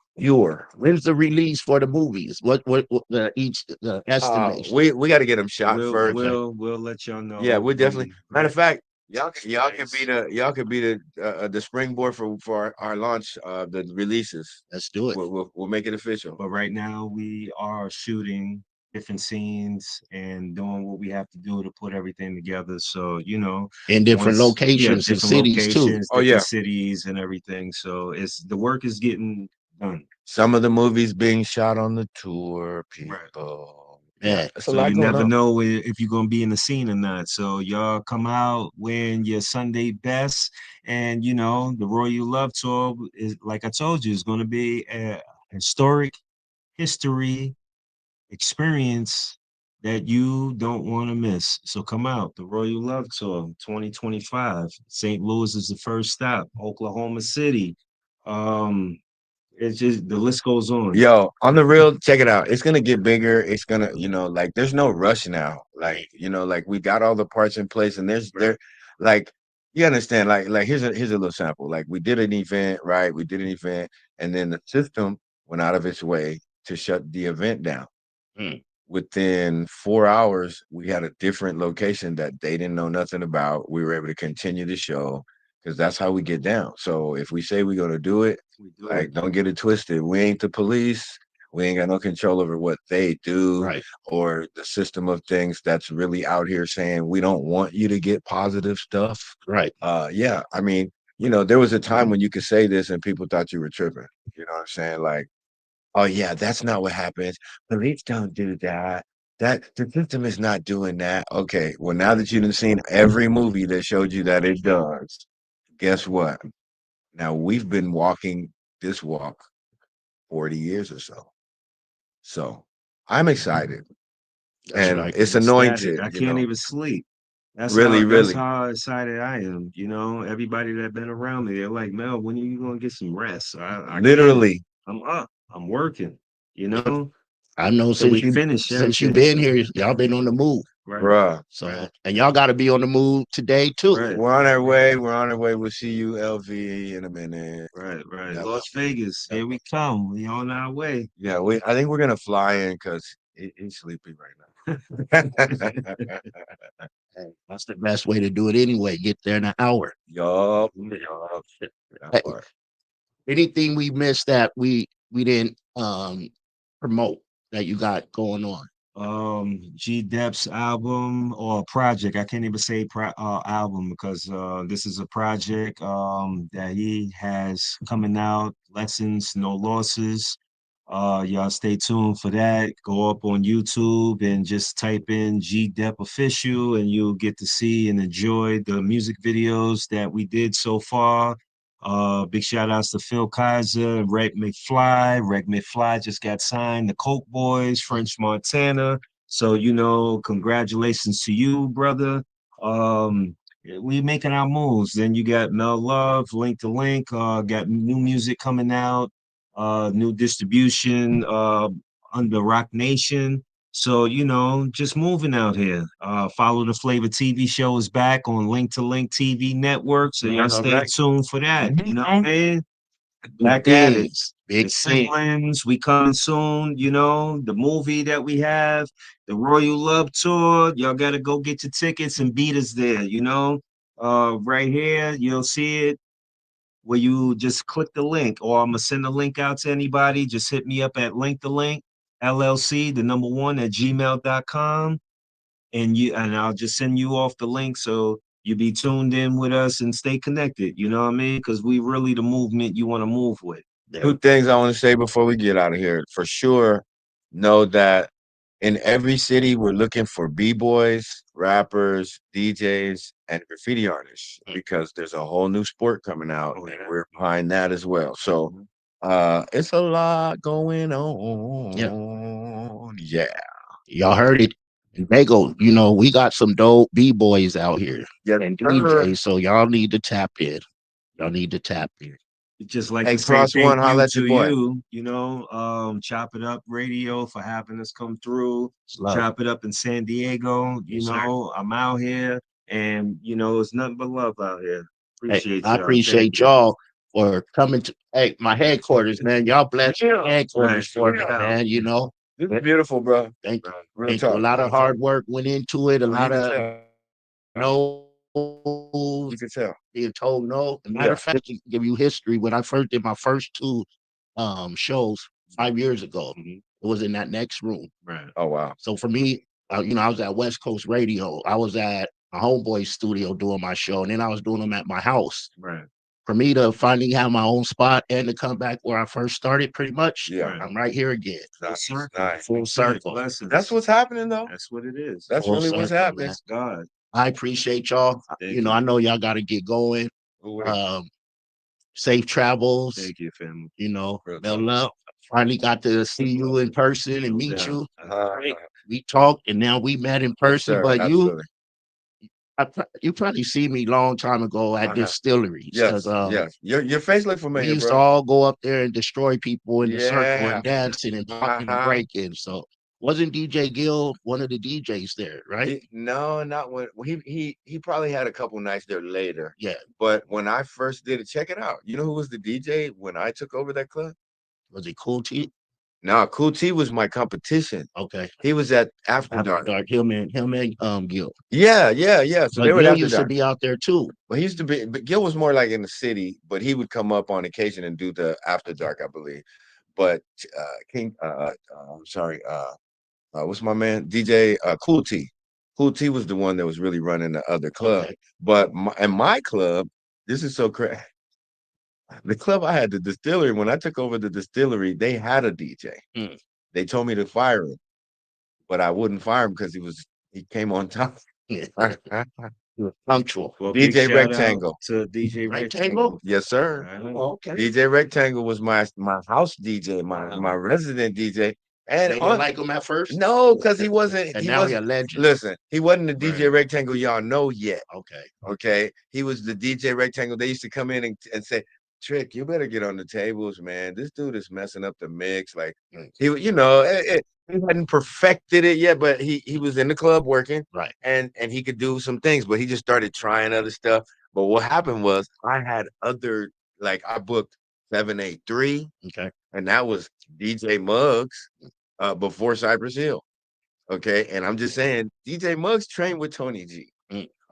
Speaker 11: When's the release for the movies? What the estimation?
Speaker 13: We got to get them shot first.
Speaker 12: We'll let y'all know.
Speaker 13: Yeah, we definitely. Matter of fact, y'all could be the springboard for our launch, the releases.
Speaker 11: Let's do it.
Speaker 13: We'll make it official.
Speaker 12: But right now we are shooting different scenes and doing what we have to do to put everything together. So
Speaker 11: in different locations and cities too.
Speaker 13: Oh yeah,
Speaker 12: cities and everything. So the work is getting done.
Speaker 13: Some of the movies being shot on the tour, people.
Speaker 11: Yeah.
Speaker 12: So you never know if you're gonna be in the scene or not. So y'all come out wearing your Sunday best, and the Royal Love Tour is, like I told you, is gonna be a historic history experience that you don't want to miss. So come out, the Royal Love Tour 2025. St. Louis is the first stop. Oklahoma City. It's just the list goes on.
Speaker 13: Yo, on the real, check it out. It's gonna get bigger. It's gonna, like there's no rush now. Like, like we got all the parts in place, and like you understand, like here's a little sample. Like we did an event, right? We did an event, and then the system went out of its way to shut the event down. Within 4 hours, we had a different location that they didn't know nothing about. We were able to continue the show because that's how we get down. So if we say we're gonna do it, don't get it twisted. We ain't the police. We ain't got no control over what they do or the system of things that's really out here saying we don't want you to get positive stuff.
Speaker 11: Right.
Speaker 13: Yeah. I mean, there was a time when you could say this and people thought you were tripping. You know what I'm saying? Like, oh yeah, that's not what happens. Police don't do that. The system is not doing that. Okay, well now that you've seen every movie that showed you that it does, guess what? Now we've been walking this walk 40 years or so. So I'm excited.
Speaker 11: That's
Speaker 13: and
Speaker 11: right.
Speaker 13: it's
Speaker 12: ecstatic.
Speaker 13: anointed.
Speaker 12: I
Speaker 13: You
Speaker 12: can't
Speaker 13: know,
Speaker 12: even sleep.
Speaker 13: really,
Speaker 12: That's
Speaker 13: really.
Speaker 12: how excited I am. You know, everybody that been around me, they're like, Mel, when are you gonna get some rest? So I can't.
Speaker 13: Literally,
Speaker 12: I'm up. I'm working. You
Speaker 11: Yeah.
Speaker 12: know,
Speaker 11: I know
Speaker 12: so we finish
Speaker 11: since you
Speaker 12: everything.
Speaker 11: been here, y'all been on the move.
Speaker 12: Right.
Speaker 13: bruh.
Speaker 11: So
Speaker 12: Right.
Speaker 11: and y'all got to be on the move today too.
Speaker 12: Right.
Speaker 13: We're on our way. We're on our way. We'll see you, LV, in a minute.
Speaker 12: Right. Right.
Speaker 13: Yep.
Speaker 12: Las Vegas, here we come. We on our way.
Speaker 13: Yeah, I think we're gonna fly in because he's sleepy right now.
Speaker 11: Hey, that's the best way to do it anyway. Get there in an hour.
Speaker 13: Yup. Yup. That
Speaker 11: Hey,
Speaker 13: part.
Speaker 11: anything we missed that we didn't promote that you got going on?
Speaker 12: G Dep's album or project. I can't even say album because this is a project that he has coming out. Lessons, no losses. Y'all stay tuned for that. Go up on YouTube and just type in G Dep official, and you'll get to see and enjoy the music videos that we did so far. Big shout outs to Phil Kaiser, Reg McFly. Reg McFly just got signed. The Coke Boys, French Montana. So, you know, congratulations to you, brother. We making our moves. Then you got Mel Love, Link2Link, got new music coming out, new distribution under Rock Nation. So, you know, just moving out here. Follow the Flavor TV show is back on Link2Link TV network. So y'all stay tuned for that. You know what I mean? Back at it.
Speaker 11: Big
Speaker 12: The
Speaker 11: things.
Speaker 12: siblings, we coming soon, you know, the movie that we have, the Royal Love Tour. Y'all gotta go get your tickets and beat us there, you know. Right here, you'll see it where you just click the link, or I'm gonna send the link out to anybody. Just hit me up at Link2Link, LLC, the number one at gmail.com. And I'll just send you off the link so you be tuned in with us and stay connected. You know what I mean? Because we really the movement you want to move with.
Speaker 13: Two things I want to say before we get out of here. For sure, know that in every city, we're looking for b-boys, rappers, DJs, and graffiti artists because there's a whole new sport coming out, and we're behind that as well. So, it's a lot going on. Yeah.
Speaker 11: Y'all heard it. And Bago, you know, we got some dope B-boys out here and DJs, so y'all need to tap in. Y'all need to tap in.
Speaker 12: Just like
Speaker 13: Hey,
Speaker 12: to say
Speaker 13: Cross
Speaker 12: thank
Speaker 13: One, holla
Speaker 12: you
Speaker 13: at your
Speaker 12: to
Speaker 13: boy.
Speaker 12: you know, Chop It Up Radio for having us come through.
Speaker 11: Love.
Speaker 12: Chop It Up in San Diego, you know, I'm out here and, you know, it's nothing but love out here. Appreciate
Speaker 11: I
Speaker 12: y'all.
Speaker 11: appreciate
Speaker 12: Thank you.
Speaker 11: y'all for coming to my headquarters, man. Y'all bless your headquarters for me, man. You know,
Speaker 13: This is beautiful, bro.
Speaker 11: thank you.
Speaker 13: Real
Speaker 11: Thank you. A
Speaker 13: talk.
Speaker 11: lot of hard work went into it. A
Speaker 13: You
Speaker 11: lot
Speaker 13: can
Speaker 11: of
Speaker 13: tell.
Speaker 11: no,
Speaker 13: You can tell.
Speaker 11: being told no. As a matter of fact, to give you history, when I first did my first two shows 5 years ago, it was in that next room.
Speaker 12: Right.
Speaker 13: Oh, wow.
Speaker 11: So for me, you know, I was at West Coast Radio. I was at my homeboy's studio doing my show, and then I was doing them at my house.
Speaker 12: Right.
Speaker 11: For me to finally have my own spot and to come back where I first started, pretty much,
Speaker 13: Yeah.
Speaker 11: I'm right here again.
Speaker 13: Nice.
Speaker 11: Full circle.
Speaker 13: That's what's happening, though.
Speaker 12: That's what it is.
Speaker 13: That's
Speaker 11: Full
Speaker 13: really what's
Speaker 11: circle,
Speaker 13: happening.
Speaker 11: man.
Speaker 12: God.
Speaker 11: I appreciate y'all. You know, I know y'all got to get going. Safe travels.
Speaker 12: Thank you, family.
Speaker 11: You know, Mel Love. Finally got to see you in person and meet you. We talked, and now we met in person.
Speaker 13: sir.
Speaker 11: But
Speaker 13: Absolutely.
Speaker 11: you probably see me long time ago at distilleries.
Speaker 13: Yes, yes. Your face look
Speaker 11: We
Speaker 13: familiar,
Speaker 11: used
Speaker 13: bro.
Speaker 11: to all go up there and destroy people in the circle
Speaker 13: Yeah.
Speaker 11: and dancing and talking and breaking. So wasn't DJ Gill one of the DJs there, right?
Speaker 13: No, not when he probably had a couple nights there later.
Speaker 11: Yeah.
Speaker 13: But when I first did it, check it out. You know who was the DJ when I took over that club?
Speaker 11: Was it Cool T?
Speaker 13: No, Cool T was my competition.
Speaker 11: Okay.
Speaker 13: He was at After Dark.
Speaker 11: Him and Gil.
Speaker 13: Yeah. So they were
Speaker 11: Gil
Speaker 13: After
Speaker 11: used to
Speaker 13: Dark.
Speaker 11: be out there too.
Speaker 13: Well, he used to be, but Gil was more like in the city, but he would come up on occasion and do the After Dark, I believe. But I'm sorry, what's my man? DJ Cool T. Cool T was the one that was really running the other club.
Speaker 11: Okay.
Speaker 13: But in my club, this is so crazy. The club I had, the distillery, when I took over the distillery, they had a DJ. They told me to fire him, but I wouldn't fire him because he came on time.
Speaker 11: Punctual.
Speaker 12: Well,
Speaker 13: DJ Rectangle.
Speaker 12: To DJ
Speaker 11: Rectangle?
Speaker 13: Yes, sir.
Speaker 11: Oh, okay.
Speaker 13: DJ Rectangle was my house DJ, my resident DJ. And
Speaker 11: they didn't like him at first.
Speaker 13: No, because he wasn't.
Speaker 11: And
Speaker 13: He
Speaker 11: now
Speaker 13: was
Speaker 11: he a legend.
Speaker 13: Listen, he wasn't the DJ
Speaker 11: Right.
Speaker 13: Rectangle y'all know yet.
Speaker 11: Okay.
Speaker 13: Okay, he was the DJ Rectangle. They used to come in and say, "Trick, you better get on the tables, man. This dude is messing up the mix." Like he, he hadn't perfected it yet, but he was in the club working,
Speaker 11: Right.
Speaker 13: and he could do some things. But he just started trying other stuff. But what happened was I had other I booked 783,
Speaker 11: Okay.
Speaker 13: and that was DJ Muggs before Cypress Hill. Okay, and I'm just saying DJ Muggs trained with Tony G.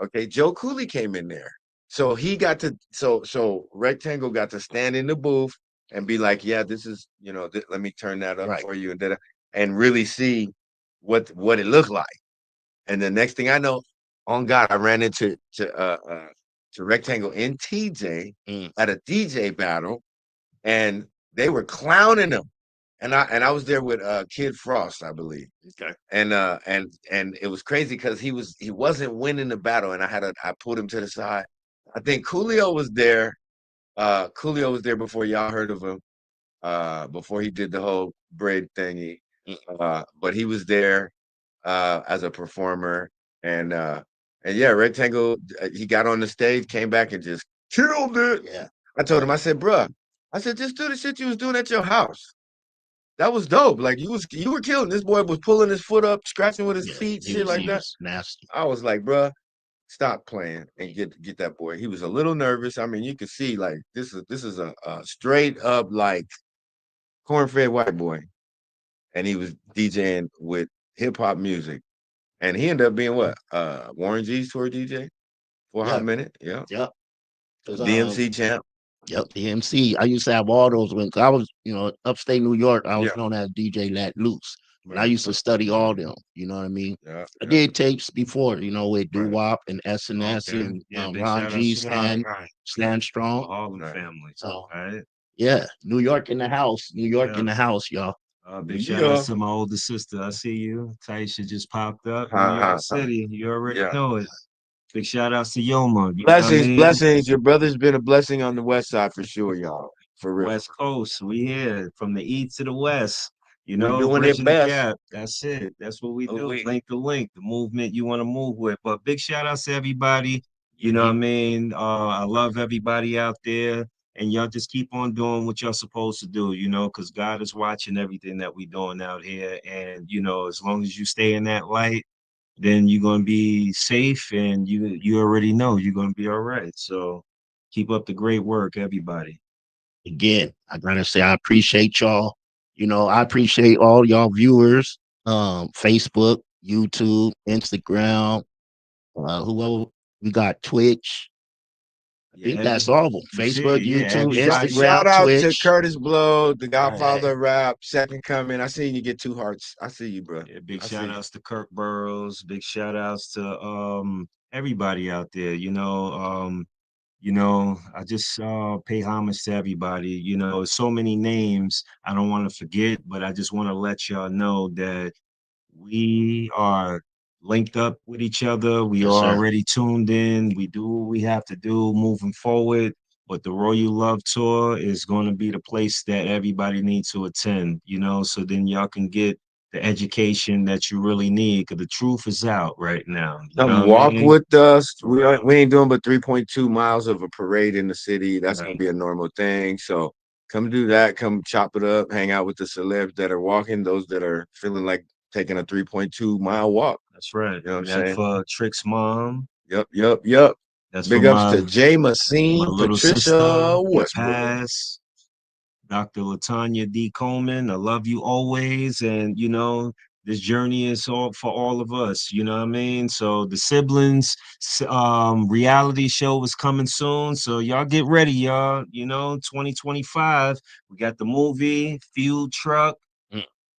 Speaker 13: Okay, Joe Cooley came in there. So he got to so Rectangle got to stand in the booth and be like, yeah, this is, let me turn that up for you and really see what it looked like. And the next thing I know, on God, I ran into Rectangle and TJ at a DJ battle, and they were clowning him. And I was there with Kid Frost, I believe.
Speaker 11: Okay.
Speaker 13: And it was crazy because he wasn't winning the battle, and I pulled him to the side. I think Coolio was there. Coolio was there before y'all heard of him. Before he did the whole braid thingy. But he was there as a performer, and yeah, Rectangle. He got on the stage, came back, and just killed it.
Speaker 11: Yeah.
Speaker 13: I told him, I said, bruh, just do the shit you was doing at your house. That was dope. Like you were killing. This boy was pulling his foot up, scratching with his feet, shit like that.
Speaker 11: Nasty.
Speaker 13: I was like, bruh, stop playing and get that boy. He was a little nervous. I mean, you could see like this is a straight up like corn-fed white boy, and he was DJing with hip hop music, and he ended up being what Warren G's tour DJ for a hot minute. Yeah.
Speaker 11: Yep.
Speaker 13: DMC champ.
Speaker 11: Yep, the MC. I used to have all those when I was, upstate New York. I was known as DJ Let Loose. And I used to study all them. You know what I mean?
Speaker 13: Yeah,
Speaker 11: I did tapes before, with Doo-Wop and S&S and Ron G, Stand Strong.
Speaker 12: All the families.
Speaker 11: So,
Speaker 12: right?
Speaker 11: Yeah, New York in the house. New York in the house, y'all.
Speaker 12: Big shout out to my older sister. I see you. Taisha just popped up. New York City. You already know it. Big shout outs to Yoma.
Speaker 13: Blessings. Your brother's been a blessing on the West Side for sure, y'all. For real.
Speaker 12: West Coast. We here from the east to the west.
Speaker 13: We're doing it best.
Speaker 12: Gap. That's it. That's what we do. Link2Link, the movement you want to move with. But big shout outs to everybody. You know what I mean? I love everybody out there. And y'all just keep on doing what y'all supposed to do, because God is watching everything that we doing out here. And, as long as you stay in that light, then you're going to be safe, and you already know you're going to be all right. So keep up the great work, everybody.
Speaker 11: Again, I gotta say, I appreciate y'all. I appreciate all y'all viewers, Facebook, YouTube, Instagram, whoever. We got Twitch. I think that's all of them. Facebook, YouTube, Instagram,
Speaker 13: shout out
Speaker 11: Twitch.
Speaker 13: to Curtis Blow, the Godfather of Rap, Second Coming. I seen you get 2 hearts. I see you, bro.
Speaker 12: Yeah, big shout outs to Kirk Burrows. Big shout outs to everybody out there. I just pay homage to everybody. So many names I don't want to forget, but I just want to let y'all know that we are linked up with each other. We are already tuned in. We do what we have to do moving forward. But the Royal Love Tour is going to be the place that everybody needs to attend, so then y'all can get the education that you really need, because the truth is out right now.
Speaker 13: Come walk with us. We ain't doing but 3.2 miles of a parade in the city. That's going to be a normal thing. So come do that. Come chop it up. Hang out with the celebs that are walking, those that are feeling like taking a 3.2 mile walk.
Speaker 12: That's right.
Speaker 13: You know what I'm saying?
Speaker 12: For Trick's mom.
Speaker 13: Yep.
Speaker 12: That's
Speaker 13: big ups to Jay Massine, Patricia Westbrook,
Speaker 12: Dr. Latanya D. Coleman. I love you always. And, this journey is all for all of us. You know what I mean? So the siblings reality show is coming soon. So y'all get ready, y'all. 2025. We got the movie, Fuel Truck.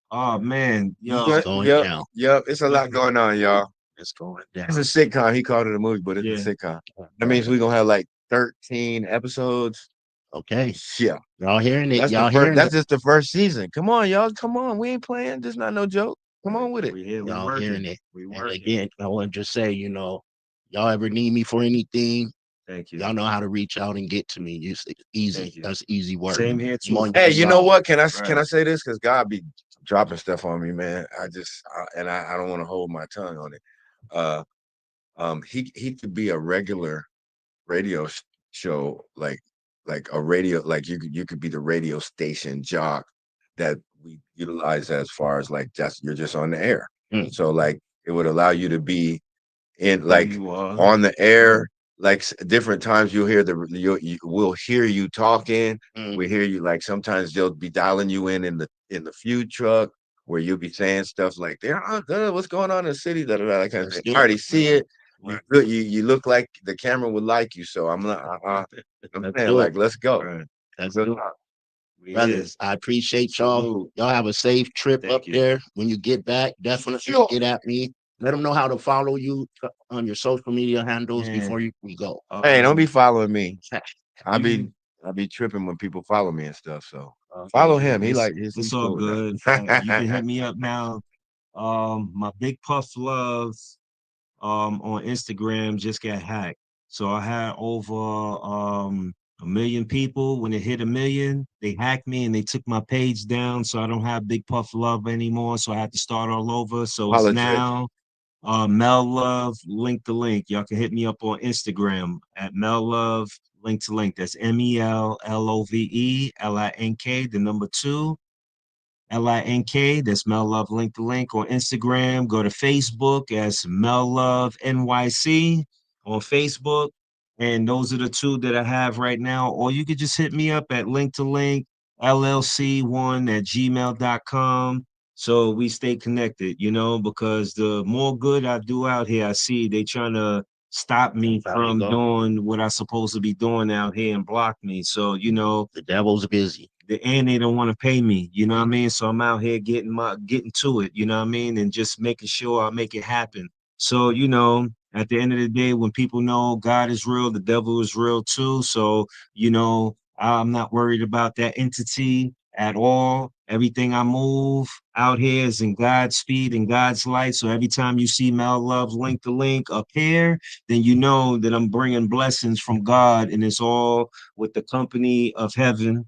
Speaker 12: Oh man,
Speaker 11: it's going down.
Speaker 13: Yep, it's a lot going on, y'all.
Speaker 11: It's going down.
Speaker 13: It's a sitcom. He called it a movie, but it's a sitcom. That means we're gonna have like 13 episodes.
Speaker 11: Okay.
Speaker 13: Yeah.
Speaker 11: Y'all hearing it?
Speaker 13: That's just the first season. Come on, y'all. Come on. We ain't playing. This not no joke. Come on with it.
Speaker 11: Y'all hearing it? And again, I want to just say, y'all ever need me for anything?
Speaker 12: Thank you.
Speaker 11: Y'all know how to reach out and get to me. It's easy. That's easy work.
Speaker 12: Same here too.
Speaker 13: Hey, you know what? Can I say this? Because God be dropping stuff on me, man. I don't want to hold my tongue on it. He could be a regular radio show, like a radio, like you could be the radio station jock that we utilize as far as like you're just on the air. So like it would allow you to be in like on the air, like different times you'll hear we'll hear you talking. We hear you, like sometimes they'll be dialing you in the food truck where you'll be saying stuff like, what's going on in the city, that kind of thing. I already see it. You look like the camera would like you, so I'm not. I'm saying, like, let's go.
Speaker 11: Right. That's good. Brothers, I appreciate y'all. Y'all have a safe trip up there. When you get back, definitely get at me. Let them know how to follow you on your social media handles before we go.
Speaker 13: Hey, don't be following me. I be tripping when people follow me and stuff. So follow him.
Speaker 12: It's all good. You can hit me up now. My Big Puff Loves on Instagram just got hacked. So I had over 1 million people. When it hit 1 million, they hacked me and they took my page down. So I don't have Big Puff Love anymore. So I had to start all over. So it's now Mel Love Link2Link. Y'all can hit me up on Instagram at Mel Love Link2Link. That's MELLOVE LINK, the number 2. LINK, that's Mel Love Link2Link on Instagram. Go to Facebook as Mel Love NYC on Facebook. And those are the 2 that I have right now. Or you could just hit me up at Link2Link LLC1@gmail.com. So we stay connected, because the more good I do out here, I see they trying to stop me from doing what I'm supposed to be doing out here and block me. So,
Speaker 11: the devil's busy.
Speaker 12: And they don't want to pay me, you know what I mean? So I'm out here getting to it, you know what I mean? And just making sure I make it happen. So, at the end of the day, when people know God is real, the devil is real too. So, I'm not worried about that entity at all. Everything I move out here is in God's speed and God's light. So every time you see Mel Love Link2Link up here, then you know that I'm bringing blessings from God, and it's all with the company of heaven,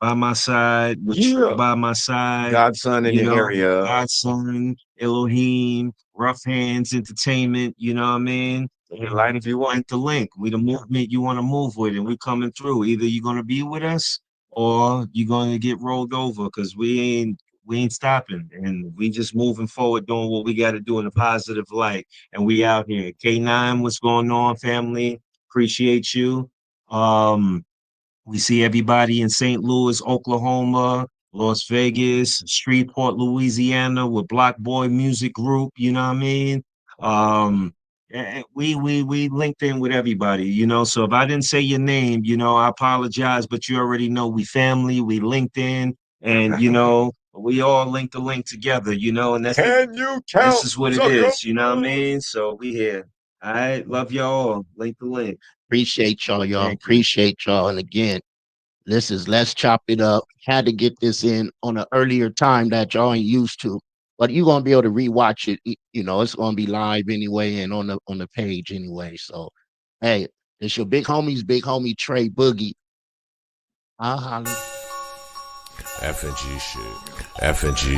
Speaker 12: by my side, by my side.
Speaker 13: God's son in your area.
Speaker 12: God's son, Elohim, Rough Hands Entertainment, you know what I mean?
Speaker 13: Light if you want.
Speaker 12: The link. We the movement you want to move with, and we coming through. Either you're gonna be with us or you're gonna get rolled over, because we ain't stopping, and we just moving forward, doing what we got to do in a positive light. And we out here. K9, what's going on, family? Appreciate you. We see everybody in St. Louis, Oklahoma, Las Vegas, Shreveport, Louisiana with Block Boy Music Group, you know what I mean? We linked in with everybody, so if I didn't say your name, I apologize, but you already know we family, we linked in, and we all linked the link together, and that's this is what it is, you know what I mean? So we here. All right, love y'all. Link the link.
Speaker 11: Appreciate y'all. Appreciate y'all. And again, this is Let's Chop It Up. Had to get this in on an earlier time that y'all ain't used to, but you're gonna be able to rewatch it. It's gonna be live anyway and on the page anyway. So, hey, it's your big homie Trey Boogie. I'll holler.
Speaker 10: F&G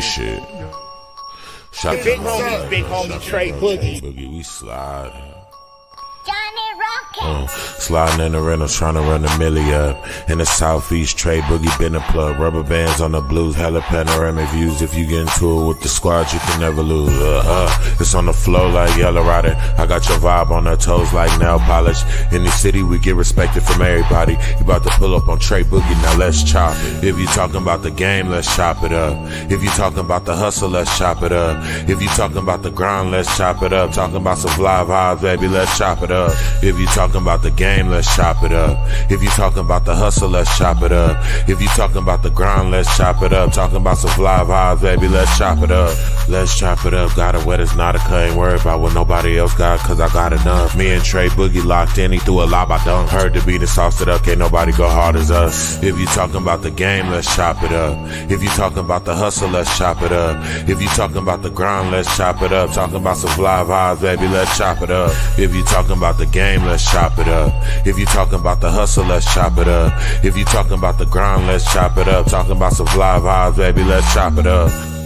Speaker 10: shit. Shout out to
Speaker 11: big homie Trey Boogie.
Speaker 10: We slide. Sliding in the rental, trying to run the milli up. In the southeast, Trey Boogie been a plug. Rubber bands on the blues, hella panoramic views. If you get into it with the squad, you can never lose. It's on the flow like Yellow Rider. I got your vibe on her toes like nail polish. In the city, we get respected from everybody. You about to pull up on Trey Boogie, now let's chop. If you talking about the game, let's chop it up. If you talking about the hustle, let's chop it up. If you talking about the grind, let's chop it up. Talking about some live vibes, baby, let's chop it up. If you talking about the game, let's chop it up. If you talking about the hustle, let's chop it up. If you talking about the grind, let's chop it up. Talking about some fly vibes, baby, let's chop it up. Let's chop it up. Got it wet, it's not a cut. Ain't worried about what nobody else got, cause I got enough. Me and Trey Boogie locked in, he threw a lob, I dunk. Heard the beat and sauced it up, can't nobody go hard as us. If you talking about the game, let's chop it up. If you talking about the hustle, let's chop it up. If you talking about the grind, let's chop it up. Talking about some fly vibes, baby, let's chop it up. If you talking about the game, let's chop it up. If you talking about the hustle, let's chop it up. If you talking about the grind, let's chop it up. Talking about some fly vibes, baby, let's chop it up.